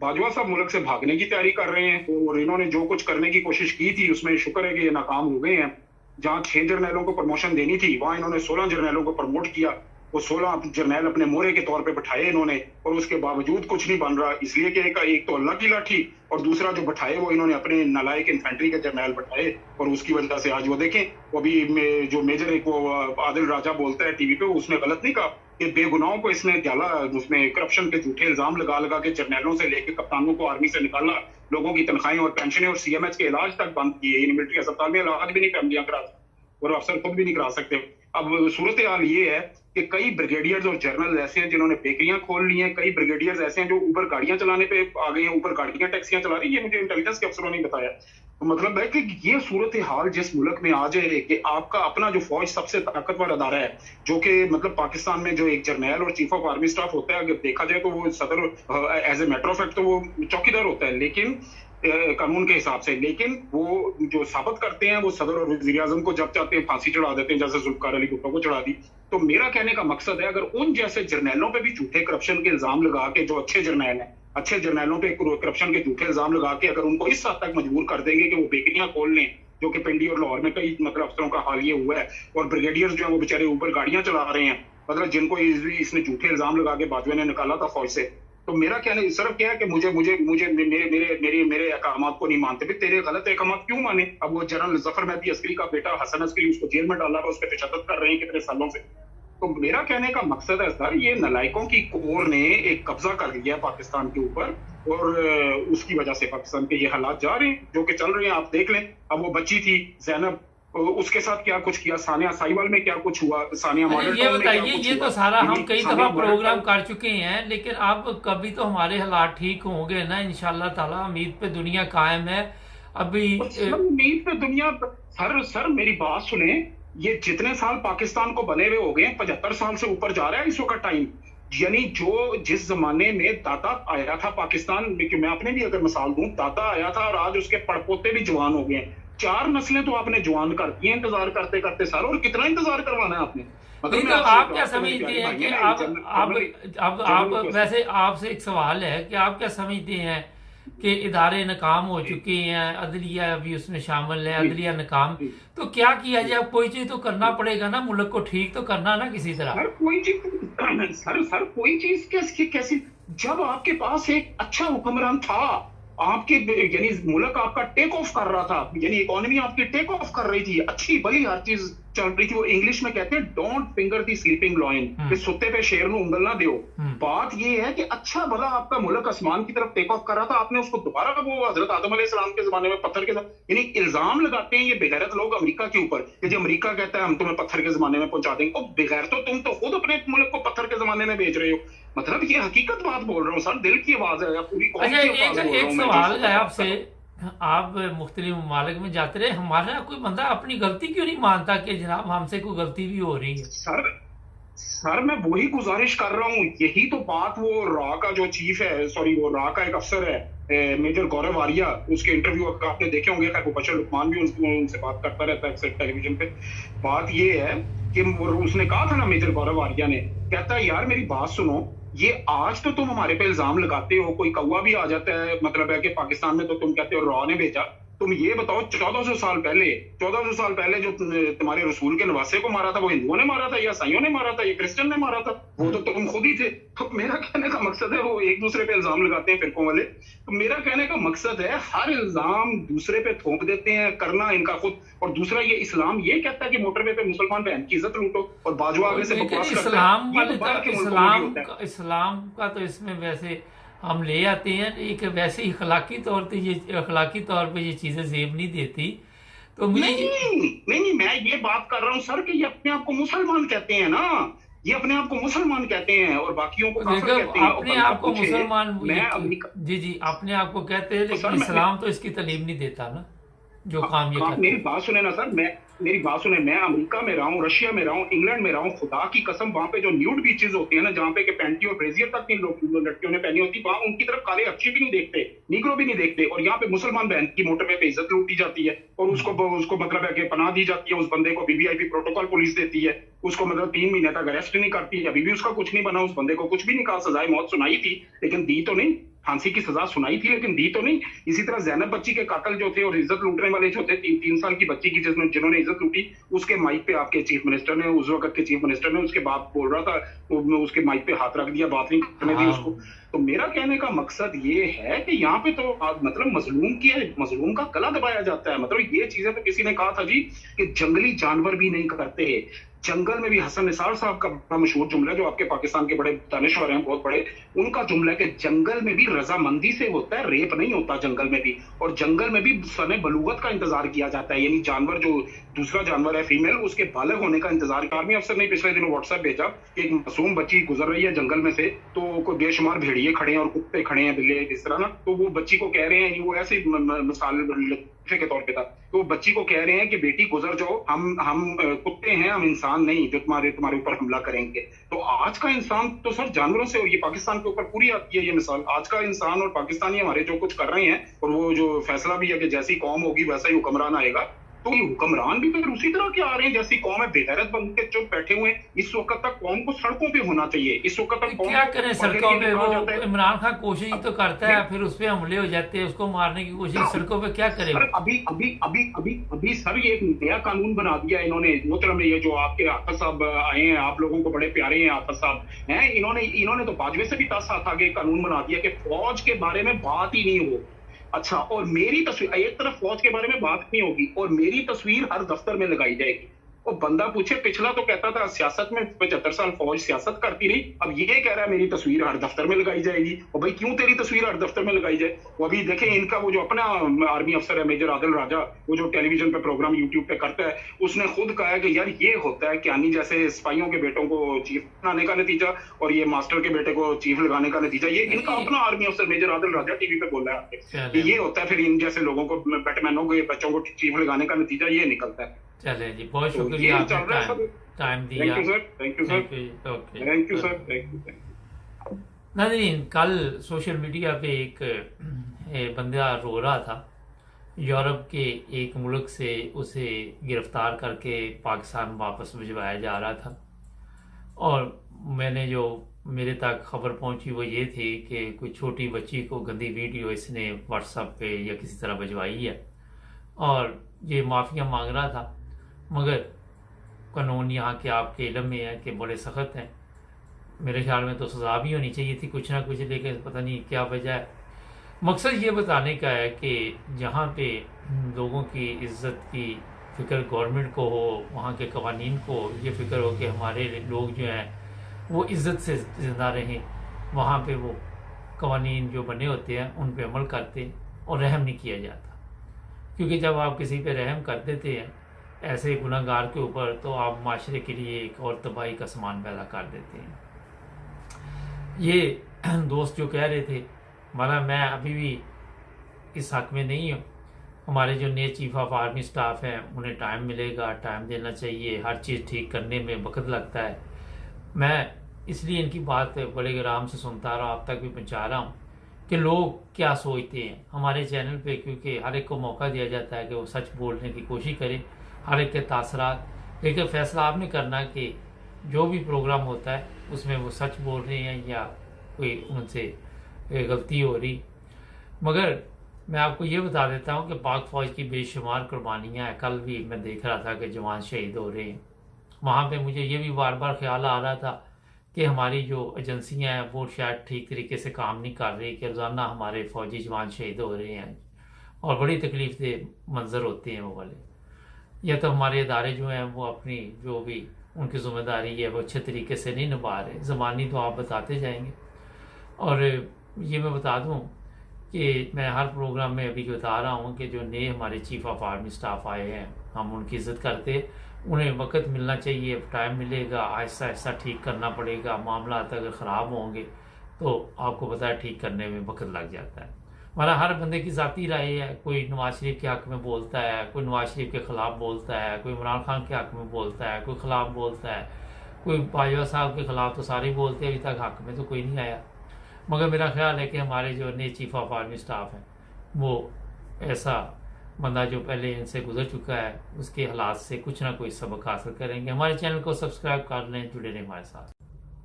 बाजवा साहब मुल्क से भागने की तैयारी कर रहे हैं और इन्होंने जो कुछ करने की कोशिश की थी उसमें शुक्र है कि ये नाकाम हो गए हैं। जहां 6 जर्नैलों को प्रमोशन देनी थी, वहां इन्होंने 16 जर्नैलों को प्रमोट किया। वो 16 जर्नैल अपने मोहरे के तौर पे बैठाए इन्होंने, और उसके बावजूद कुछ नहीं बन रहा, इसलिए कि एक तो अल्लाह की लाठी, और दूसरा जो बैठाए वो इन्होंने अपने नालायक इन्फेंट्री के जर्नैल बैठाए, और उसकी वजह से आज वो देखें, वो अभी जो मेजर एक वो आदिल राजा बोलता है टीवी पे, उसने गलत नहीं कहा कि बेगुनाहों को इसने डाला, उसमें करप्शन के झूठे इल्जाम लगा लगा के जर्नैलों से लेके कप्तानों को आर्मी से निकाला, लोगों की तनख्वाहें और पेंशनें और सीएमएच के इलाज तक बंद किए, मिलिट्री अस्पताल में इलाज भी नहीं फैमिलियां करा, और अफसर खुद भी नहीं करा सकते। अब सूरत हाल ये है कि कई ब्रिगेडियर्स और जनरल ऐसे हैं जिन्होंने बेकरियां खोल ली हैं, कई ब्रिगेडियर्स ऐसे हैं जो ऊबर गाड़ियां चलाने पे आ गए हैं, ऊबर गाड़ियां टैक्सियां चला रही है, मुझे इंटेलिजेंस के अफसरों ने बताया। तो मतलब है कि ये सूरत हाल जिस मुल्क में आ जाए कि आपका अपना जो फौज सबसे ताकतवर अदारा है, जो कि मतलब पाकिस्तान में जो एक जर्नैल और चीफ ऑफ आर्मी स्टाफ होता है, अगर देखा जाए तो वो सदर as a matter of fact तो वो चौकीदार होता है, लेकिन कानून के हिसाब से, लेकिन वो जो साबित करते हैं वो सदर और वजीर आजम को जब चाहते हैं फांसी चढ़ा देते हैं, जैसे जुल्फकार अली भुट्टो को चढ़ा दी। तो मेरा कहने का मकसद है, अगर उन जैसे जर्नैलों पे भी झूठे करप्शन के इल्जाम लगा के, जो अच्छे जर्नैल हैं, अच्छे जर्नैलों पे करप्शन के झूठे इल्जाम लगा के अगर उनको इस हद तक मजबूर कर देंगे कि वो बेकरियां खोल लें, जो कि पिंडी और लाहौर में कई मतलब अफसरों का हाल ये हुआ है, और ब्रिगेडियर्स जो है वो बेचारे ऊपर गाड़ियां चला रहे हैं, मतलब जिनको इसने झूठे इल्जाम लगा के बाजवा ने निकाला था फौज से। तो मेरा कहना सिर्फ क्या है कि मुझे मुझे मुझे मेरे मेरे मेरे मेरे अहकामात को नहीं मानते, भी तेरे गलत अहकामात क्यों माने? अब वो जनरल जफर महदी अस्करी का बेटा हसन अस्करी, उसको जेल में डाला था, उस पर तशद्दुद कर रहे हैं कितने सालों से। तो मेरा कहने का मकसद है सर, ये नलायकों की कोर ने एक कब्जा कर लिया है पाकिस्तान के ऊपर, और उसकी वजह से पाकिस्तान के ये हालात जा रहे हैं जो कि चल रहे हैं, आप देख लें। अब वो बच्ची थी जैनब, उसके साथ क्या कुछ किया, सानिया साहिवाल में क्या कुछ हुआ, सानिया मॉडल ये बताइए, ये तो सारा हम कई दफा प्रोग्राम कर चुके हैं, लेकिन अब कभी तो हमारे हालात ठीक होंगे ना इंशाल्लाह ताला। उम्मीद पे दुनिया कायम है अभी। उम्मीद पे दुनिया, सर मेरी बात सुने, ये जितने साल पाकिस्तान को बने हुए हो गए, 75 साल से ऊपर जा रहा है इस वक्त टाइम। यानी जो जिस जमाने में दाता आया था पाकिस्तान में, मैं अपने भी अगर मिसाल दूं, दाता आया था और आज उसके पड़पोते भी जवान हो गए, 4 नस्लें तो आपने जवान कर दी हैं इंतजार करते करते सर, और कितना इंतजार करवाना है आपने? मतलब तो आप क्या समझते हैं कि आप वैसे आपसे एक सवाल है कि आप क्या समझते हैं कि इदारे नाकाम हो चुके हैं, अदलिया भी उसमें शामिल है, अदलिया नाकाम, तो क्या किया जाए? कोई चीज तो करना पड़ेगा ना, मुल्क को ठीक तो करना ना किसी तरह। सर कोई चीज सर कोई चीज कैसी, जब आपके पास एक अच्छा हुक्मरान था, आपके यानी मुल्क आपका टेक ऑफ कर रहा था, यानी इकोनॉमी आपकी टेक ऑफ कर रही थी, अच्छी भली हर चीज चल रही थी, वो इंग्लिश में कहते हैं don't finger the sleeping lion, कि सुत्ते पे शेर ਨੂੰ उंगल ना दियो। बात ये है कि अच्छा भला आपका मुल्क आसमान की तरफ टेक ऑफ कर रहा था, आपने उसको दोबारा वो हजरत आदम अलैहिस्सलाम के जमाने में पत्थर के साथ, यानी इल्जाम लगाते हैं ये बेगैरत लोग अमेरिका के ऊपर कि जो अमेरिका कहता है हम तुम्हें पत्थर के जमाने में पहुंचा देंगे, बेगैर तो तुम तो खुद अपने मुल्क को पत्थर के जमाने में भेज रहे हो। मतलब ये हकीकत बात बोल रहा हूँ सर, दिल की आवाज है, पूरी कौम की आवाज बोल रहा हूं। एक सवाल है आपसे, आप मुख्तलिफ ममालिक में जाते रहे, हमारा कोई बंदा अपनी गलती क्यों नहीं मानता कि जनाब हमसे कोई गलती भी हो रही है? सर मैं वही गुजारिश कर रहा हूँ, यही तो बात वो रा का जो चीफ है, सॉरी वो रा का एक अफसर है मेजर गौरव आर्या, उसके इंटरव्यू आपने देखे होंगे, खैर बशर लुकमान भी उनसे बात करता रहता है अक्सर टेलीविजन पे। बात ये है कि उसने कहा था ना, मेजर गौरव आर्या ने, कहता है यार मेरी बात सुनो, ये आज तो तुम हमारे पे इल्जाम लगाते हो, कोई कौवा भी आ जाता है, मतलब है कि पाकिस्तान में तो तुम कहते हो रॉ ने भेजा, तुम ये बताओ 1400 साल पहले जो तुम्हारे रसूल के नवासे को मारा था, वो हिंदुओं ने मारा था या ईसाइयों ने मारा था या क्रिश्चियन ने मारा था? वो तो तुम खुद ही थे। तो मेरा कहने का मकसद है, वो एक दूसरे पे इल्जाम लगाते हैं फिरकों वाले, तो मेरा कहने का मकसद है हर इल्जाम दूसरे पे थोप देते हैं, करना इनका खुद। और दूसरा ये इस्लाम ये कहता है कि मोटरवे पे मुसलमान बहन की इज्जत लूटो, और बाजुआ आगे से बकवास करता है। इस्लाम का तो इसमें वैसे हम ले आते हैं, एक वैसे ही अखलाकी तौर पे ये चीजें जेब नहीं देती। तो मुझे नहीं, मैं ये बात कर रहा हूँ सर कि ये अपने आप को मुसलमान कहते हैं ना, ये अपने आप को मुसलमान कहते हैं और बाकियों को काफिर कहते हैं। अपने आप को मुसलमान जी अपने आप को कहते हैं, लेकिन इस्लाम तो इसकी तालीम नहीं देता ना, जो काम ये करते हैं। मेरी बात सुने ना सर, मेरी बात सुने, मैं अमेरिका में रहा हूँ, रशिया में रहा हूँ, इंग्लैंड में रहा हूँ, खुदा की कसम वहां पे जो न्यूड बीचेस होती है ना, जहाँ पे के पैंटी और ब्रेजियर तक की लड़कियों ने पहनी होती, वहां उनकी तरफ काले अच्छी भी नहीं देखते, नीग्रो भी नहीं देखते, और यहाँ पे मुसलमान बहन की मोटरवे पे इज्जत लूटी जाती है, और उसको मतलब है कि पनाह दी जाती है, उस बंदे को वीवीआईपी प्रोटोकॉल पुलिस देती है, उसको मतलब 3 महीने तक अरेस्ट नहीं करती है, अभी भी उसका कुछ नहीं बना, उस बंदे को कुछ भी नहीं कहा, सजाए मौत सुनाई थी लेकिन दी तो नहीं। फांसी की सजा सुनाई थी लेकिन दी तो नहीं। इसी तरह जैनब बच्ची के कातल जो थे और इज्जत लूटने वाले जो थे, 3 साल की बच्ची की जिन्होंने इज्जत लूटी, उसके माइक पे आपके चीफ मिनिस्टर ने, उस वक्त के चीफ मिनिस्टर ने, उसके बाप बोल रहा था, उसके माइक पे हाथ रख दिया, बात नहीं करने दी उसको। तो मेरा कहने का मकसद ये है कि यहाँ पे तो मतलब मजलूम का गला दबाया जाता है। मतलब ये चीजें तो किसी ने कहा था जी कि जंगली जानवर भी नहीं करते। जंगल में भी हसन निसार साहब का बड़ा मशहूर जुमला, जो आपके पाकिस्तान के बड़े दानिश्वर हैं बहुत बड़े, उनका जुमला है कि जंगल में भी रजामंदी से होता है, रेप नहीं होता जंगल में भी। और जंगल में भी सने बलूगत का इंतजार किया जाता है, यानी जानवर जो दूसरा जानवर है फीमेल, उसके बालग होने का इंतजार। आर्मी अफसर ने पिछले दिनों व्हाट्सएप भेजा कि एक मासूम बच्ची गुजर रही है जंगल में से, तो कोई बेशुमार भेड़िए खड़े हैं और कुत्ते खड़े हैं, बिल्ली इस तरह ना, तो वो बच्ची को कह रहे हैं, वो ऐसे मिसाल के तौर पे था, तो बच्ची को कह रहे हैं कि बेटी गुजर जाओ, हम कुत्ते हैं, हम इंसान नहीं जो तुम्हारे ऊपर हमला करेंगे। तो आज का इंसान तो सर जानवरों से, और ये पाकिस्तान के ऊपर पूरी आती है ये मिसाल। आज का इंसान और पाकिस्तानी हमारे जो कुछ कर रहे हैं, और वो जो फैसला भी है कि जैसी कौम होगी वैसा ही हुक्मरान आएगा, तो ये हुक्मरान भी फिर उसी तरह के आ रहे हैं जैसी कौम है, बेगैरत बन के चुप बैठे हुए हैं। इस वक्त तक कौम को सड़कों पे होना चाहिए, इस वक्त तक क्या करें सड़कों पे? वो इमरान खान कोशिश तो करता है, फिर उस पे हमले हो जाते हैं, उसको मारने की कोशिश, सड़कों पे क्या करें? अभी सर ये एक नया कानून बना दिया इन्होंने, मोहतरम, ये जो आपके हाफिज साहब आए हैं, आप लोगों को बड़े प्यारे हैं हाफिज साहब हैं, इन्होंने तो बाजवे से भी 10 हाथ आगे कानून बना दिया कि फौज के बारे में बात ही नहीं हो। अच्छा, और मेरी तस्वीर, एक तरफ फौज के बारे में बात नहीं होगी और मेरी तस्वीर हर दफ्तर में लगाई जाएगी। और बंदा पूछे, पिछला तो कहता था सियासत में 75 साल फौज सियासत करती रही, अब ये कह रहा है मेरी तस्वीर हर दफ्तर में लगाई जाएगी। और भाई क्यों तेरी तस्वीर हर दफ्तर में लगाई जाए? वो अभी देखें, इनका वो जो अपना आर्मी अफसर है मेजर आदिल राजा, वो जो टेलीविजन पे प्रोग्राम यूट्यूब पे करता है, उसने खुद कहा है कि यार ये होता है कियानी जैसे सिपाहियों के बेटों को चीफ बनाने का नतीजा और ये मास्टर के बेटे को चीफ लगाने का नतीजा। ये इनका अपना आर्मी अफसर मेजर आदिल राजा टीवी पे बोल रहा है कि ये होता है, फिर इन जैसे लोगों को, बैटमैनों के बच्चों को चीफ लगाने का नतीजा ये निकलता है। चले जी, बहुत शुक्रिया आपने टाइम दिया। Thank you sir. नाज़रीन, कल सोशल मीडिया पे एक बंदा रो रहा था, यूरोप के एक मुल्क से उसे गिरफ्तार करके पाकिस्तान वापस भिजवाया जा रहा था। और मैंने जो मेरे तक खबर पहुंची वो ये थी कि कोई छोटी बच्ची को गंदी वीडियो इसने व्हाट्सएप पे या किसी तरह भिजवाई है और ये माफ़िया मांग रहा था। मगर कानून यहाँ के आपके इल्म में है कि बड़े सख्त हैं। मेरे ख्याल में तो सज़ा भी होनी चाहिए थी कुछ ना कुछ, लेकिन पता नहीं क्या वजह है। मकसद ये बताने का है कि जहाँ पे लोगों की इज़्ज़त की फ़िक्र गवर्नमेंट को हो, वहाँ के कवानीन को ये फ़िक्र हो कि हमारे लोग जो हैं वो इज़्ज़त से ज़िंदा रहें, वहाँ पे वो कवानीन जो बने होते हैं उन पे अमल करते और रहम नहीं किया जाता। क्योंकि जब आप किसी पे रहम कर देते हैं ऐसे गुनहगार के ऊपर, तो आप माशरे के लिए एक और तबाही का सामान पैदा कर देते हैं। ये दोस्त जो कह रहे थे, माना मैं अभी भी इस हक में नहीं हूँ। हमारे जो नए चीफ ऑफ आर्मी स्टाफ हैं उन्हें टाइम मिलेगा, टाइम देना चाहिए, हर चीज़ ठीक करने में वक्त लगता है। मैं इसलिए इनकी बात बड़े आराम से सुनता रहा, आप तक भी पहुँचा रहा हूँ कि लोग क्या सोचते हैं हमारे चैनल पे, क्योंकि हर एक को मौका दिया जाता है कि वो सच बोलने की कोशिश करे, हर एक के तासरात। लेकिन फैसला आपने करना कि जो भी प्रोग्राम होता है उसमें वो सच बोल रहे हैं या कोई उनसे गलती हो रही। मगर मैं आपको ये बता देता हूँ कि पाक फ़ौज की बेशुमार कुर्बानियाँ हैं। कल भी मैं देख रहा था कि जवान शहीद हो रहे हैं। वहाँ पे मुझे ये भी बार बार ख्याल आ रहा था कि हमारी जो एजेंसियाँ हैं वो शायद ठीक तरीके से काम नहीं कर रही, कि रोज़ाना हमारे फ़ौजी जवान शहीद हो रहे हैं और बड़ी तकलीफ दे मंजर होते हैं वो वाले। या तो हमारे इदारे जो हैं वो अपनी जो भी उनकी ज़िम्मेदारी है वो अच्छे तरीके से नहीं निभा रहे। ज़बानी तो आप बताते जाएंगे। और ये मैं बता दूं कि मैं हर प्रोग्राम में अभी बता रहा हूं कि जो नए हमारे चीफ ऑफ आर्मी स्टाफ आए हैं, हम उनकी इज़्ज़त करते, उन्हें वक्त मिलना चाहिए, टाइम मिलेगा, आहिस्ता आहिस्ता ठीक करना पड़ेगा। मामला अगर ख़राब होंगे तो आपको पता है ठीक करने में वक्त लग जाता है। हमारा हर बंदे की ज़ाती राय है, कोई नवाज शरीफ के हक़ में बोलता है, कोई नवाज शरीफ के ख़िलाफ़ बोलता है, कोई इमरान खान के हक़ में बोलता है, कोई ख़िलाफ़ बोलता है, कोई बाजवा साहब के ख़िलाफ़ तो सारे बोलते हैं, अभी तक हक़ में तो कोई नहीं आया। मगर मेरा ख्याल है कि हमारे जो नए चीफ ऑफ आर्मी स्टाफ हैं वो ऐसा बंदा जो पहले इनसे गुजर चुका है उसके हालात से कुछ ना कोई सबक हासिल करेंगे। हमारे चैनल को सब्सक्राइब कर लें, जुड़े रहें हमारे साथ।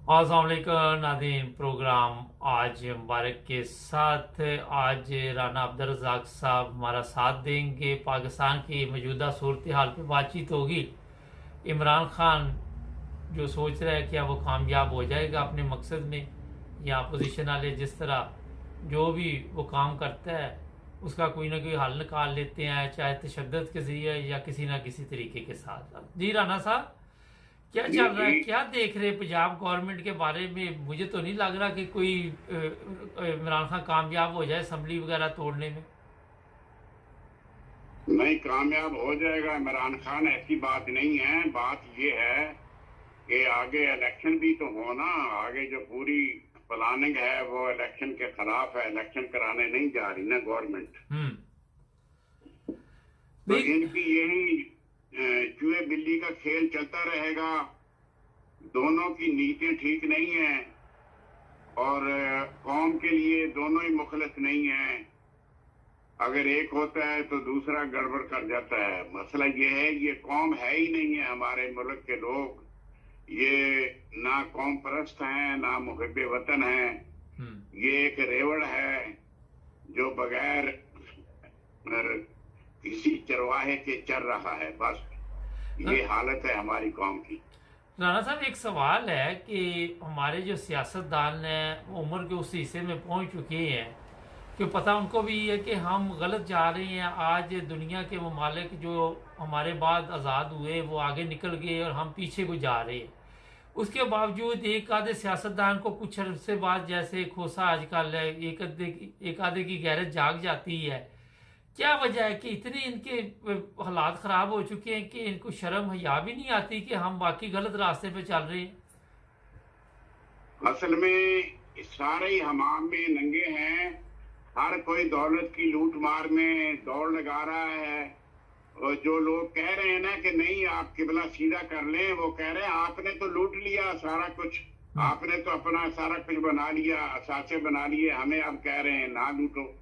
अस्सलामुअलैकुम नाज़रीन, प्रोग्राम आज मुबारक के साथ आज राना अब्दुल रज़ाक साहब हमारा साथ देंगे। पाकिस्तान की मौजूदा सूरत हाल पे बातचीत होगी। इमरान खान जो सोच रहा है क्या वो कामयाब हो जाएगा अपने मकसद में, या अपोजिशन वाले जिस तरह जो भी वो काम करता है उसका कोई ना कोई हल निकाल लेते हैं, चाहे तशद्दुद के जरिए या किसी ना किसी तरीके के साथ। जी राना साहब, क्या चल रहा है, क्या देख रहे हैं पंजाब गवर्नमेंट के बारे में? मुझे तो नहीं लग रहा कि कोई इमरान खान कामयाब हो जाए असम्बली वगैरह तोड़ने में। नहीं, कामयाब हो जाएगा इमरान खान, ऐसी बात नहीं है। बात ये है कि आगे इलेक्शन भी तो हो ना। आगे जो पूरी प्लानिंग है वो इलेक्शन के खिलाफ है। इलेक्शन कराने नहीं जा रही ना गवर्नमेंट। तो इनकी यही चूहे बिल्ली का खेल चलता रहेगा। दोनों की नीतियां ठीक नहीं है और कौम के लिए दोनों ही मुखलिस नहीं है। अगर एक होता है तो दूसरा गड़बड़ कर जाता है। मसला ये है, ये कौम है ही नहीं है। हमारे मुल्क के लोग ये ना कौम परस्त हैं ना मुहिब्बे वतन हैं। ये एक रेवड़ है जो बगैर किसी चरवाहे के चर रहा है। बस ये हालत है हमारी कौम की। राना साहब, एक सवाल है कि हमारे जो सियासतदान हैं वो उम्र के उस हिस्से में पहुंच चुके हैं कि पता उनको भी है कि हम गलत जा रहे हैं। आज दुनिया के ममालिक जो हमारे बाद आज़ाद हुए वो आगे निकल गए और हम पीछे को जा रहे हैं। उसके बावजूद एक आधे सियासतदान को कुछ अरसे बाद, जैसे खोसा आजकल है, एक आधे की गैरत जाग जाती है। क्या वजह है कि इतने इनके हालात खराब हो चुके हैं कि इनको शर्म हया भी नहीं आती कि हम बाकी गलत रास्ते पे चल रहे हैं? असल में सारे ही हमाम में नंगे हैं। हर कोई दौलत की लूट मार में दौड़ लगा रहा है। और जो लोग कह रहे हैं ना कि नहीं आप किबला सीधा कर लें, वो कह रहे हैं आपने तो लूट लिया सारा कुछ, आपने तो अपना सारा कुछ बना लिया, असासे बना लिए, हमें अब कह रहे हैं ना लूटो।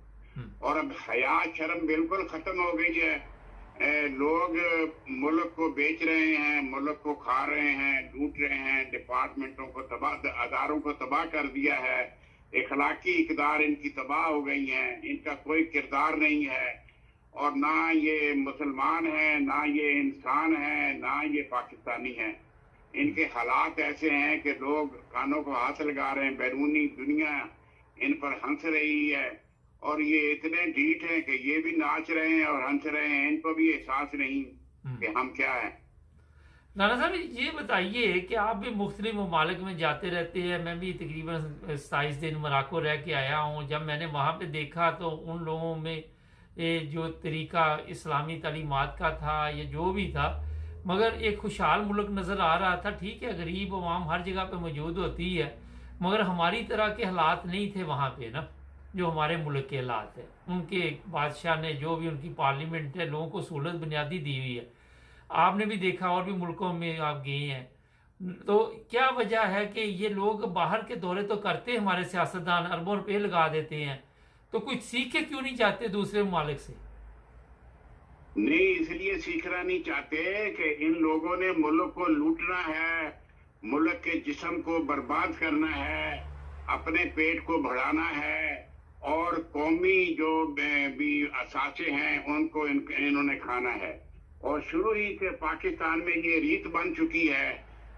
और अब हया शर्म बिल्कुल खत्म हो गई है। लोग मुल्क को बेच रहे हैं, मुल्क को खा रहे हैं, लूट रहे हैं, डिपार्टमेंटों को तबाह, अदारों को तबाह कर दिया है। इखलाकी इकदार इनकी तबाह हो गई हैं। इनका कोई किरदार नहीं है और ना ये मुसलमान है, ना ये इंसान है, ना ये पाकिस्तानी है। इनके हालात ऐसे हैं कि लोग कानों को हाथ लगा रहे हैं। बैरूनी दुनिया इन पर हंस रही है और ये इतने ढीठ हैं कि ये भी नाच रहे हैं और हंस रहे हैं। इनको भी एहसास नहीं कि हम क्या हैं। नाना साहब, ये बताइए कि आप भी मुख्तलिफ ममालिक में जाते रहते हैं। मैं भी तकरीबन 27 दिन मोरक्को रह के आया हूँ। जब मैंने वहाँ पे देखा तो उन लोगों में ये जो तरीका इस्लामी तालीमात का था या जो भी था, मगर एक खुशहाल मुल्क नज़र आ रहा था। ठीक है, गरीब अवाम हर जगह पे मौजूद होती है, मगर हमारी तरह के हालात नहीं थे वहाँ पे ना, जो हमारे मुल्क के हालात है। उनके बादशाह ने जो भी उनकी पार्लियामेंट है लोगों को सहूलत बुनियादी दी हुई है। आपने भी देखा और भी मुल्कों में आप गए हैं, तो क्या वजह है कि ये लोग बाहर के दौरे तो करते हैं, हमारे सियासतदान अरबों रुपये लगा देते हैं, तो कुछ सीख के क्यों नहीं चाहते दूसरे ममालिक से? नहीं, इसलिए सीखना नहीं चाहते कि इन लोगों ने मुल्क को लूटना है, मुल्क के जिस्म को बर्बाद करना है, अपने पेट को बढ़ाना है और कौमी जो भी असासे हैं उनको इन्होंने खाना है। और शुरू ही से पाकिस्तान में ये रीत बन चुकी है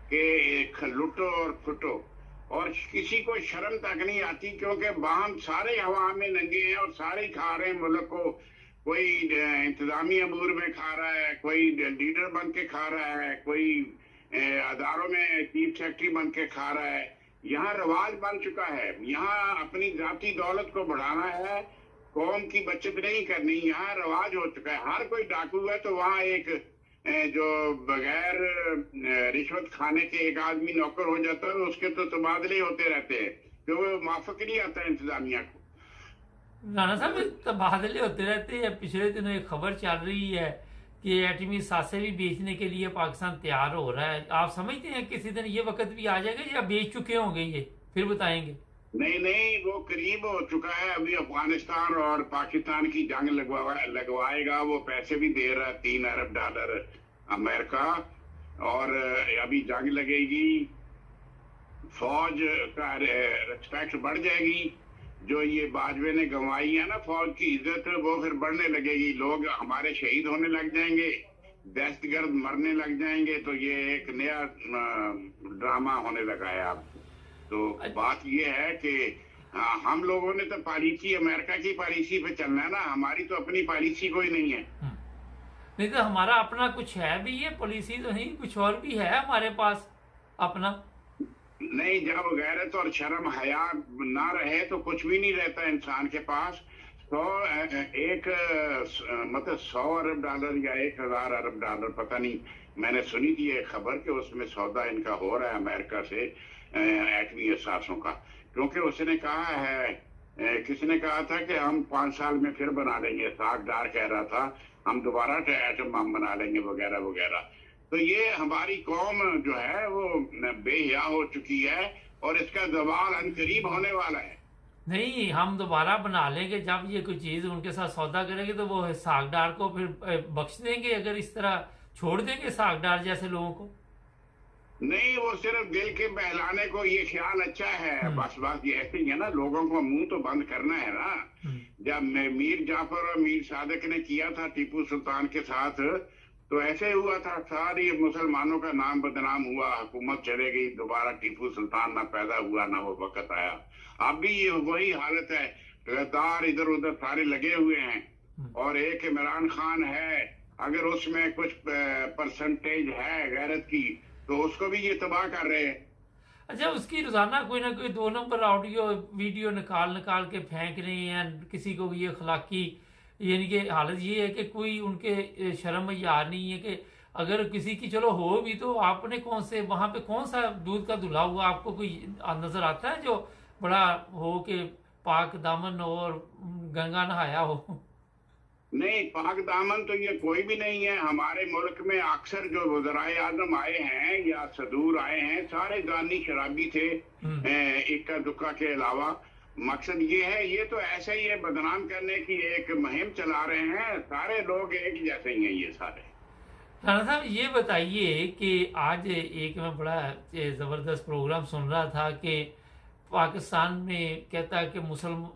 कि लुटो और फुटो, और किसी को शर्म तक नहीं आती क्योंकि बाहम सारे हवा में नंगे हैं और सारे खा रहे हैं मुल्क को। कोई इंतजामी अमूर में खा रहा है, कोई लीडर बन के खा रहा है, कोई अदारों में चीफ सेक्रेटरी बन के खा रहा है। यहाँ रवाज बन चुका है। यहाँ अपनी जाती दौलत को बढ़ाना है, कौम की बचत नहीं करनी। यहाँ रवाज हो चुका है। हर कोई डाकू है तो वहाँ एक जो बगैर रिश्वत खाने के एक आदमी नौकर हो जाता है, उसके तो तबादले होते रहते हैं क्योंकि माफक नहीं आता है इंतजामिया को। राना साहब, तबादले होते रहते हैं। पिछले दिनों एक खबर चल रही है कि एटमी सासे भी बेचने के लिए पाकिस्तान तैयार हो रहा है। आप समझते हैं किसी दिन ये वक्त भी आ जाएगा या बेच चुके होंगे ये, फिर बताएंगे? नहीं, वो करीब हो चुका है। अभी अफगानिस्तान और पाकिस्तान की जंग लगवाएगा। वो पैसे भी दे रहा है, $3 अरब अमेरिका, और अभी जंग लगेगी। फौज का रिस्पेक्ट बढ़ जाएगी। जो ये बाजवे ने गंवाई है ना फौज की इज्जत, वो फिर बढ़ने लगेगी। लोग हमारे शहीद होने लग जाएंगे, दहशतगर्द मरने लग जाएंगे। तो ये एक नया ड्रामा होने लगा है अब। तो बात ये है कि हम लोगों ने तो पॉलिसी अमेरिका की पॉलिसी पे चलना है ना, हमारी तो अपनी पॉलिसी कोई नहीं है। नहीं तो हमारा अपना कुछ है भी, ये पॉलिसी तो नहीं, कुछ और भी है हमारे पास अपना। नहीं, जब गैरत और शर्म हया ना रहे तो कुछ भी नहीं रहता इंसान के पास। तो मतलब 100 अरब डॉलर या 1000 अरब डॉलर, पता नहीं, मैंने सुनी थी ये खबर कि उसमें सौदा इनका हो रहा है अमेरिका से एटमी असासों का। क्योंकि उसने कहा है, किसने कहा था कि हम 5 साल में फिर बना लेंगे, साग डार कह रहा था हम दोबारा एटम बम बना लेंगे वगैरह वगैरह। तो ये हमारी कौम जो है वो बेहया हो चुकी है और इसका जवाल अनकरीब होने वाला है। नहीं, हम दोबारा बना लेंगे जब ये कोई चीज उनके साथ सौदा करेंगे तो वो सागडार को फिर बख्श देंगे, अगर इस तरह छोड़ देंगे सागडार जैसे लोगों को। नहीं, वो सिर्फ दिल के बहलाने को ये ख्याल अच्छा है, बस बात ये ऐसे ही है ना, लोगों को मुंह तो बंद करना है ना। जब मीर जाफर और मीर सादिक ने किया था टीपू सुल्तान के साथ, तो ऐसे हुआ था, सारी मुसलमानों का नाम बदनाम हुआ, हुकूमत चले गई, दोबारा टीपू सुल्तान ना पैदा हुआ ना वो वक्त आया। अब भी ये वही हालत है, गद्दार इधर उधर सारे लगे हुए हैं। और एक इमरान खान है, अगर उसमें कुछ परसेंटेज है गैरत की तो उसको भी ये तबाह कर रहे हैं। अच्छा, उसकी रोजाना कोई ना कोई 2 नंबर ऑडियो वीडियो निकाल के फेंक रहे हैं किसी को। ये अखलाकी यानी कि हालत ये है कि कोई उनके शर्म यार नहीं है कि अगर किसी की चलो हो भी तो आपने कौन से वहां पे कौन सा दूध का धुला हुआ आपको कोई नजर आता है जो बड़ा हो कि पाक दामन हो और गंगा नहाया हो? नहीं, पाक दामन तो ये कोई भी नहीं है। हमारे मुल्क में अक्सर जो वज़राए आज़म आए हैं या सदूर आए हैं, सारे जानी शराबी थे, इक्का दुक्का के अलावा। मकसद ये है, ये तो ऐसे ही है, बदनाम करने की एक मुहिम चला रहे हैं। सारे लोग एक जैसे ही हैं ये सारे। राणा साहब, ये बताइए कि आज एक मैं बड़ा जबरदस्त प्रोग्राम सुन रहा था कि पाकिस्तान में कहता है कि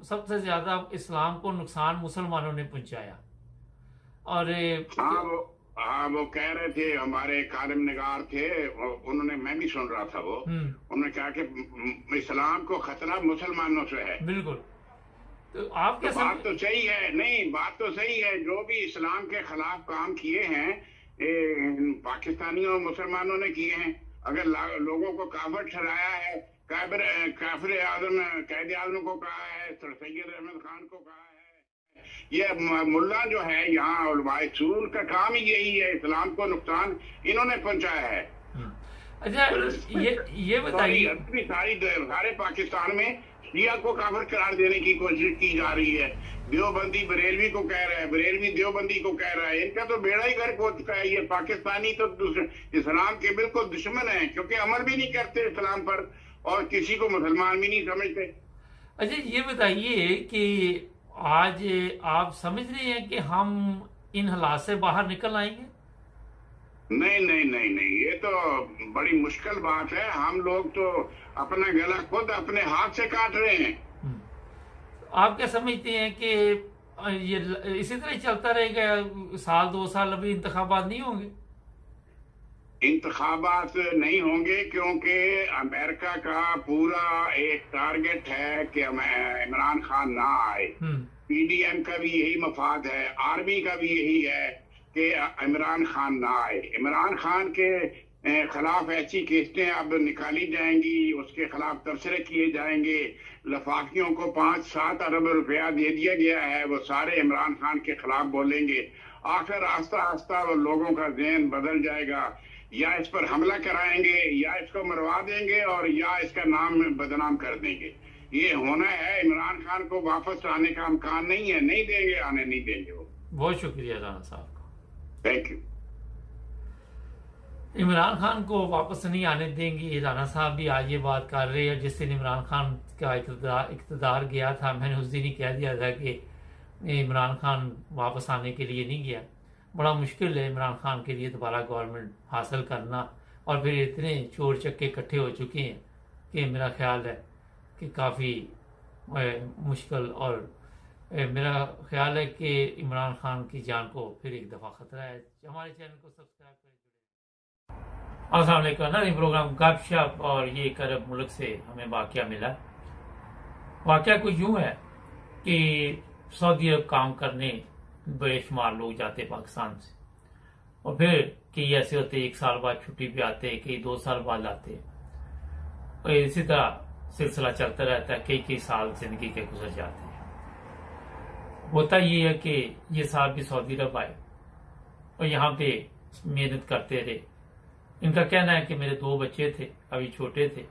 सबसे ज्यादा इस्लाम को नुकसान मुसलमानों ने पहुंचाया। और वो कह रहे थे, हमारे कालिम निगार थे, उन्होंने, मैं भी सुन रहा था, वो उन्होंने कहा कि इस्लाम को खतरा मुसलमानों से है। बिल्कुल। तो आप क्या बात तो सही है, नहीं बात तो सही है। जो भी इस्लाम के खिलाफ काम किए हैं पाकिस्तानियों और मुसलमानों ने किए हैं। अगर लोगों को काफिर ठहराया है, काफिर आजम कैद आजम को कहा है, सर सैयद अहमद खान को कहा है। ये मुल्ला जो है यहाँ उलमाए सूर का काम ही यही है, इस्लाम को नुकसान इन्होंने पहुंचाया है। अच्छा, ये बताइए, सारे पाकिस्तान में शिया को काफिर करार देने की कोशिश की जा रही है। देवबंदी बरेलवी को कह रहा है, बरेलवी देवबंदी को कह रहा है। इनका तो बेड़ा ही गर्क हो चुका है। ये पाकिस्तानी तो इस्लाम के बिल्कुल दुश्मन है, क्योंकि अमल भी नहीं करते इस्लाम पर और किसी को मुसलमान भी नहीं समझते। अच्छा, ये बताइए कि आज आप समझ रहे हैं कि हम इन हालात से बाहर निकल आएंगे? नहीं नहीं नहीं नहीं, ये तो बड़ी मुश्किल बात है। हम लोग तो अपना गला खुद अपने हाथ से काट रहे हैं। आप क्या समझते हैं कि ये इसी तरह चलता रहेगा? 1-2 साल अभी इंतखाबात नहीं होंगे? इंतखाबात नहीं होंगे, क्योंकि अमेरिका का पूरा एक टारगेट है कि इमरान खान ना आए। पीडीएम का भी यही मफाद है, आर्मी का भी यही है कि इमरान खान ना आए। इमरान खान के खिलाफ ऐसी केसें अब निकाली जाएंगी, उसके खिलाफ तबसरे किए जाएंगे। लफाकियों को 5-7 अरब रुपया दे दिया गया है, वो सारे इमरान खान के खिलाफ बोलेंगे। आखिर आस्ता आस्ता वो लोगों का ज़हन बदल जाएगा, या इस पर हमला कराएंगे या इसको मरवा देंगे और या इसका नाम बदनाम कर देंगे। ये होना है। इमरान खान को वापस आने का इम्कान नहीं है, नहीं देंगे, आने नहीं देंगे वो। बहुत शुक्रिया राणा साहब का, थैंक यू। इमरान खान को वापस नहीं आने देंगे, राणा साहब भी आज ये बात कर रहे हैं। जिस दिन इमरान खान का इक़्तिदार गया था, मैंने उस दिन ही कह दिया था कि इमरान खान वापस आने के लिए नहीं गया। बड़ा मुश्किल है इमरान खान के लिए दोबारा गवर्नमेंट हासिल करना, और फिर इतने चोर चक्के इकट्ठे हो चुके हैं कि मेरा ख्याल है कि काफ़ी मुश्किल और मेरा ख्याल है कि इमरान खान की जान को फिर एक दफ़ा ख़तरा है। हमारे चैनल को सब्सक्राइब करें। अस्सलाम वालेकुम। नई प्रोग्राम गपशप और ये एक अरब मुल्क से हमें वाक़या मिला। वाक़या कुछ यूँ है कि सऊदी अरब काम करने बेशुमार लोग जाते पाकिस्तान से, और फिर कई ऐसे होते 1 साल बाद छुट्टी पे आते, कई 2 साल बाद आते, और इसी तरह सिलसिला चलता रहता है। कई साल जिंदगी के गुजर जाते हैं। होता ये है कि ये साहब भी सऊदी अरब आए और यहाँ पे मेहनत करते रहे। इनका कहना है कि मेरे 2 बच्चे थे, अभी छोटे थे,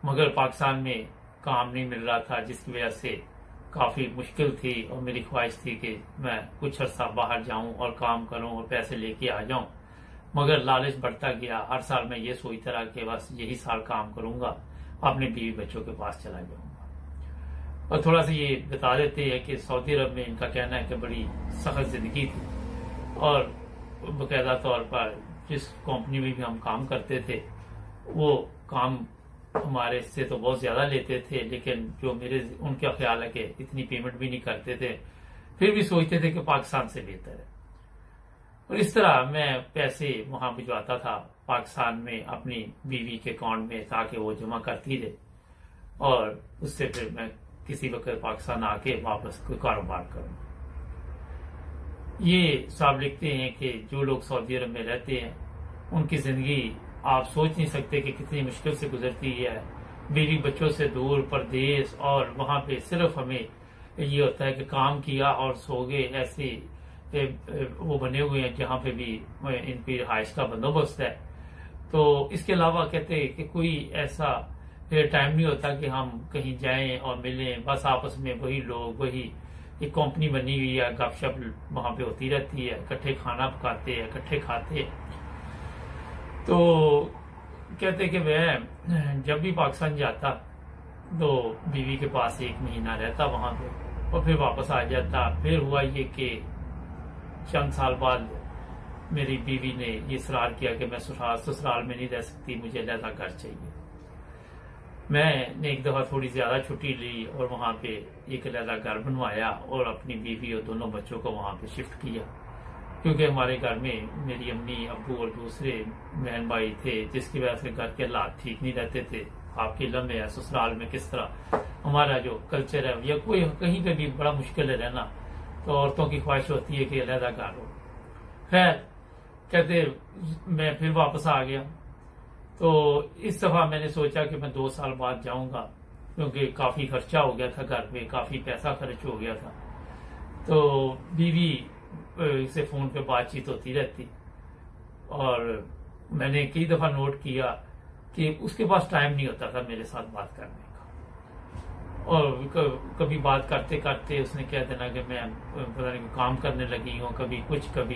मगर पाकिस्तान में काम नहीं मिल रहा था, जिसकी वजह से काफ़ी मुश्किल थी और मेरी ख्वाहिश थी कि मैं कुछ अर्सा बाहर जाऊं और काम करूं और पैसे लेके आ जाऊं। मगर लालच बढ़ता गया। हर साल मैं ये सोचता रहा कि बस यही साल काम करूंगा, अपने बीवी बच्चों के पास चला जाऊंगा। और थोड़ा सा ये बता देते हैं कि सऊदी अरब में इनका कहना है कि बड़ी सख्त जिंदगी थी, और बाकायदा तौर पर जिस कंपनी में भी हम काम करते थे वो काम हमारे से तो बहुत ज्यादा लेते थे, लेकिन जो उनका ख्याल है कि इतनी पेमेंट भी नहीं करते थे, फिर भी सोचते थे कि पाकिस्तान से बेहतर है। और इस तरह मैं पैसे वहां भिजवाता था पाकिस्तान में अपनी बीवी के अकाउंट में, ताकि वो जमा करती रहे और उससे फिर मैं किसी वक्त पाकिस्तान आके वापस कोई कारोबार करूं। ये साहब लिखते हैं कि जो लोग सऊदी अरब में रहते हैं उनकी जिंदगी आप सोच नहीं सकते कि कितनी मुश्किल से गुजरती है। बीवी बच्चों से दूर, परदेश, और वहां पे सिर्फ हमें ये होता है कि काम किया और सो गए। ऐसे वो बने हुए हैं जहाँ पे भी इनकी रिहाइश का बंदोबस्त है। तो इसके अलावा कहते हैं कि कोई ऐसा टाइम नहीं होता कि हम कहीं जाएं और मिलें। बस आपस में वही लोग, वही एक कंपनी बनी हुई है, गपशप वहां पे होती रहती है, इकट्ठे खाना पकाते हैं, इकट्ठे खाते हैं। तो कहते कि मैं जब भी पाकिस्तान जाता तो बीवी के पास 1 महीना रहता वहां पे और फिर वापस आ जाता। फिर हुआ ये कि चंद साल बाद मेरी बीवी ने ये इसरार किया कि मैं ससुराल में नहीं रह सकती, मुझे अलग घर चाहिए। मैंने एक दफा थोड़ी ज्यादा छुट्टी ली और वहां पे एक अलग घर बनवाया और अपनी बीवी और दोनों बच्चों को वहां पे शिफ्ट किया, क्योंकि हमारे घर में मेरी अम्मी, अब्बू और दूसरे बहन भाई थे, जिसकी वजह से घर के हालात ठीक नहीं रहते थे। आपके लम्बे है ससुराल में किस तरह हमारा जो कल्चर है, या कोई कहीं पे भी बड़ा मुश्किल है रहना, तो औरतों की ख्वाहिश होती है कि अलहदा घर हो। खैर कहते मैं फिर वापस आ गया। तो इस दफा मैंने सोचा कि मैं 2 साल बाद जाऊंगा, क्योंकि काफी खर्चा हो गया था घर पे, काफी पैसा खर्च हो गया था। तो बीवी से फोन पे बातचीत होती रहती और मैंने कई दफा नोट किया कि उसके पास टाइम नहीं होता था मेरे साथ बात करने का। और कभी बात करते करते उसने कह देना कि मैं पता नहीं काम करने लगी हूँ, कभी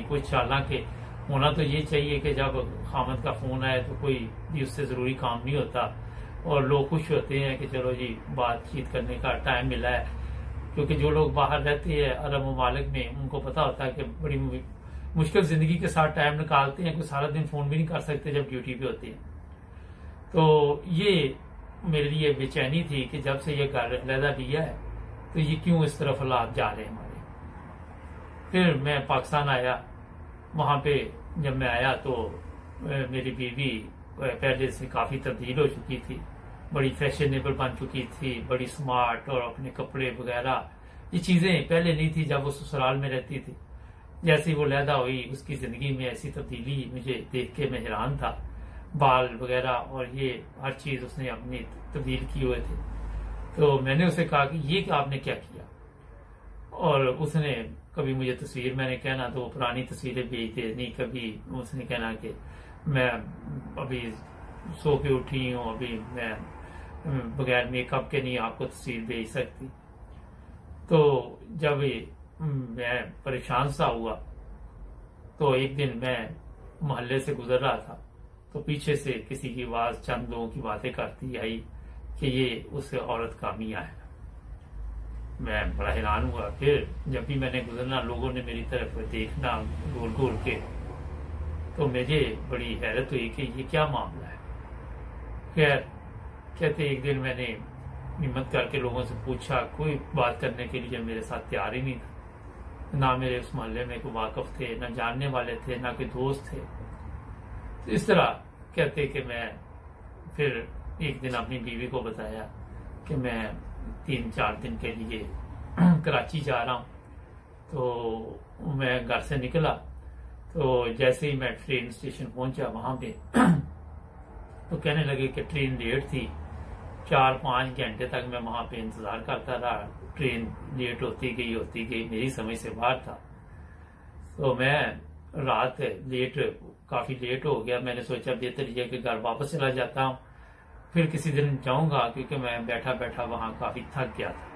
कुछ। हालांकि होना तो ये चाहिए कि जब खामद का फोन आए तो कोई भी उससे जरूरी काम नहीं होता और लोग खुश होते हैं कि चलो जी बातचीत करने का टाइम मिला है। क्योंकि जो लोग बाहर रहते हैं अरब ममालिक में, उनको पता होता है कि बड़ी मुश्किल जिंदगी के साथ टाइम निकालते हैं, कोई सारा दिन फोन भी नहीं कर सकते जब ड्यूटी पे होते हैं। तो ये मेरे लिए बेचैनी थी कि जब से ये घर अलहदा लिया है तो ये क्यों इस तरफ हालात जा रहे हैं हमारे। फिर मैं पाकिस्तान आया। वहां पे जब मैं आया तो मेरी बीवी पहले से काफी तब्दील हो चुकी थी, बड़ी फैशनेबल बन चुकी थी, बड़ी स्मार्ट, और अपने कपड़े वगैरह ये चीजें पहले नहीं थी जब वो ससुराल में रहती थी। जैसे वो लैदा हुई उसकी जिंदगी में ऐसी तब्दीली मुझे देख के मैं हैरान था। बाल वगैरह और ये हर चीज उसने अपनी तब्दील किए हुए थे। तो मैंने उसे कहा कि ये आपने क्या किया, और उसने कभी मुझे तस्वीर मैंने कहना तो वो पुरानी तस्वीरें भेज दे, नहीं कभी उसने कहना कि मैं अभी सो के उठी हूँ, अभी मैं बगैर मेकअप के नहीं आपको तस्वीर भेज सकती। तो जब मैं परेशान सा हुआ तो एक दिन मैं मोहल्ले से गुजर रहा था तो पीछे से किसी की आवाज चंद लोगों की बातें करती आई कि ये उस औरत का मियां है। मैं बड़ा हैरान हुआ। फिर जब भी मैंने गुजरना लोगों ने मेरी तरफ देखना घूर घूर के, तो मुझे बड़ी हैरत हुई कि ये क्या मामला है। खैर कहते एक दिन मैंने हिम्मत करके लोगों से पूछा, कोई बात करने के लिए मेरे साथ तैयार ही नहीं था। ना मेरे उस मोहल्ले में कोई वाकफ थे, ना जानने वाले थे, ना कोई दोस्त थे। तो इस तरह कहते कि मैं फिर एक दिन अपनी बीवी को बताया कि मैं 3-4 दिन के लिए कराची जा रहा हूँ। तो मैं घर से निकला, तो जैसे ही मैं ट्रेन स्टेशन पहुंचा वहां पे तो कहने लगे कि ट्रेन लेट थी। 4-5 घंटे तक मैं वहां पे इंतजार करता रहा, ट्रेन लेट होती गई, मेरी समझ से बाहर था। तो मैं रात काफी लेट हो गया। मैंने सोचा बेहतर यह कि घर वापस चला जाता हूँ, फिर किसी दिन जाऊंगा, क्योंकि मैं बैठा बैठा वहां काफी थक गया था।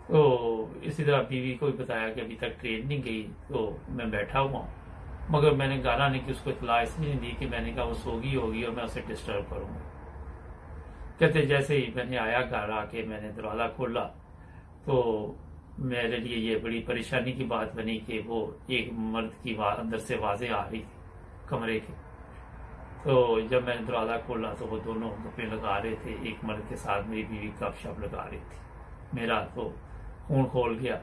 तो इसी तरह बीवी को भी बताया कि अभी तक ट्रेन नहीं गई, तो मैं बैठा हुआ हूँ। मगर मैंने गाना नहीं कि उसको इतला इसलिए दी कि मैंने कहा वो सोगी होगी और मैं उसे डिस्टर्ब करूंगा। कहते जैसे ही मैंने आया घर आके मैंने दरवाजा खोला तो मेरे लिए ये बड़ी परेशानी की बात बनी कि वो एक मर्द की अंदर से आवाजें आ रही थी कमरे के। तो जब मैंने दरवाजा खोला तो वो दोनों गप्पे लगा रहे थे, एक मर्द के साथ मेरी बीवी गपशप लगा रही थी। मेरा तो खून खोल गया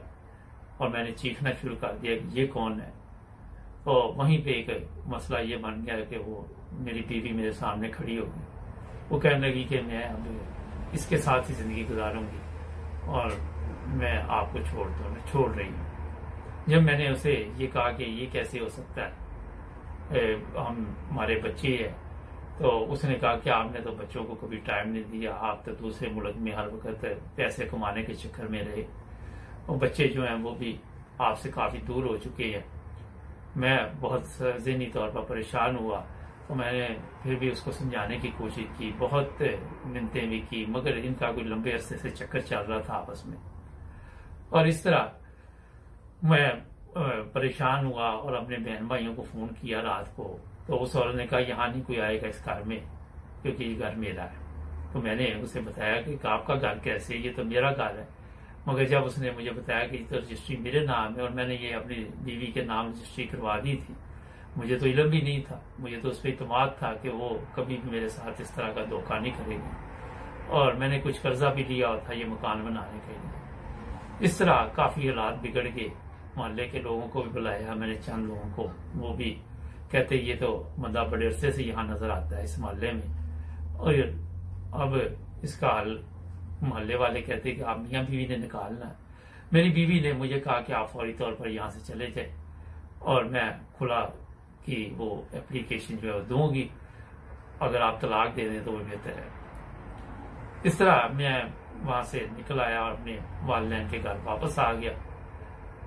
और मैंने चीखना शुरू कर दिया कि ये कौन है। तो वहीं पे एक मसला ये बन गया कि वो मेरी बीवी मेरे सामने खड़ी हो गई। वो कहने लगी कि मैं अब इसके साथ ही जिंदगी गुजारूंगी और मैं आपको छोड़ रही हूँ। जब मैंने उसे ये कहा कि ये कैसे हो सकता है, हमारे बच्चे हैं, तो उसने कहा कि आपने तो बच्चों को कभी टाइम नहीं दिया, आप तो दूसरे मुल्क में हर वक्त पैसे कमाने के चक्कर में रहे और बच्चे जो हैं वो भी आपसे काफी दूर हो चुके हैं। मैं बहुत ज़हनी तौर पर परेशान हुआ, तो मैंने फिर भी उसको समझाने की कोशिश की, बहुत मिन्नतें भी की, मगर इनका कोई लंबे अरसे से चक्कर चल रहा था आपस में। और इस तरह मैं परेशान हुआ और अपने बहन भाइयों को फोन किया रात को। तो उस औरत ने कहा यहाँ नहीं कोई आएगा इस घर में, क्योंकि ये घर मेरा है। तो मैंने उसे बताया कि आपका घर कैसे, ये तो मेरा घर है। मगर जब उसने मुझे बताया कि तो रजिस्ट्री मेरे नाम है और मैंने ये अपनी बीवी के नाम रजिस्ट्री करवा दी थी, मुझे तो इल्म भी नहीं था, मुझे तो उस पर इत्मीनान था कि वो कभी भी मेरे साथ इस तरह का धोखा नहीं करेगी। और मैंने कुछ कर्जा भी लिया था ये मकान बनाने के लिए। इस तरह काफी हालात बिगड़ गए। मोहल्ले के लोगों को भी बुलाया मैंने, चंद लोगों को, वो भी कहते ये तो बंदा बड़े अरसे से यहाँ नजर आता है इस मोहल्ले में। और अब इसका हल मोहल्ले वाले कहते कि आप मियाँ बीवी ने निकालना है। मेरी बीवी ने मुझे कहा कि आप फौरी तौर पर यहाँ से चले जाए और मैं खुला कि वो एप्लीकेशन जो है दूंगी, अगर आप तलाक दे दें तो वो बेहतर है। इस तरह मैं वहां से निकल आया और अपने वालिदैन के घर वापस आ गया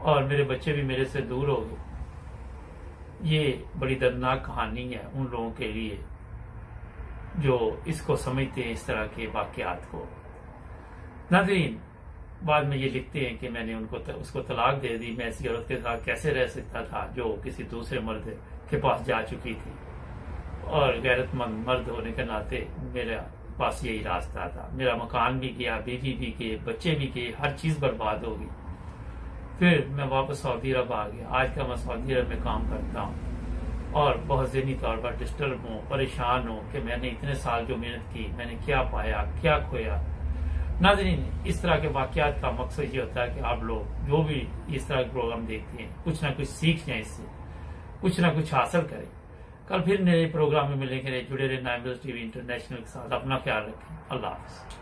और मेरे बच्चे भी मेरे से दूर हो गए। ये बड़ी दर्दनाक कहानी है उन लोगों के लिए जो इसको समझते हैं, इस तरह के वाकयात को। नाज़रीन, बाद में ये लिखते हैं कि मैंने उसको तलाक दे दी। मैं ऐसी औरत के साथ कैसे रह सकता था जो किसी दूसरे मर्द के पास जा चुकी थी, और गैरतमंद मर्द होने के नाते मेरे पास यही रास्ता था। मेरा मकान भी गया, बीवी भी गए, बच्चे भी गए, हर चीज बर्बाद हो गई। फिर मैं वापस सऊदी अरब आ गया। आज का मैं सऊदी अरब में काम करता हूँ और बहुत ज़हनी तौर पर डिस्टर्ब हूँ, परेशान हूँ कि मैंने इतने साल जो मेहनत की, मैंने क्या पाया, क्या खोया। नाज़रीन, इस तरह के वाकयात का मकसद ये होता है कि आप लोग जो भी इस तरह के प्रोग्राम देखते हैं कुछ ना कुछ सीख जाए, इससे कुछ ना कुछ हासिल करें। कल फिर नए प्रोग्राम में मिलेंगे। जुड़े रहे नाइमर्स टीवी इंटरनेशनल के साथ। अपना ख्याल रखें। अल्लाह हाफ़िज़।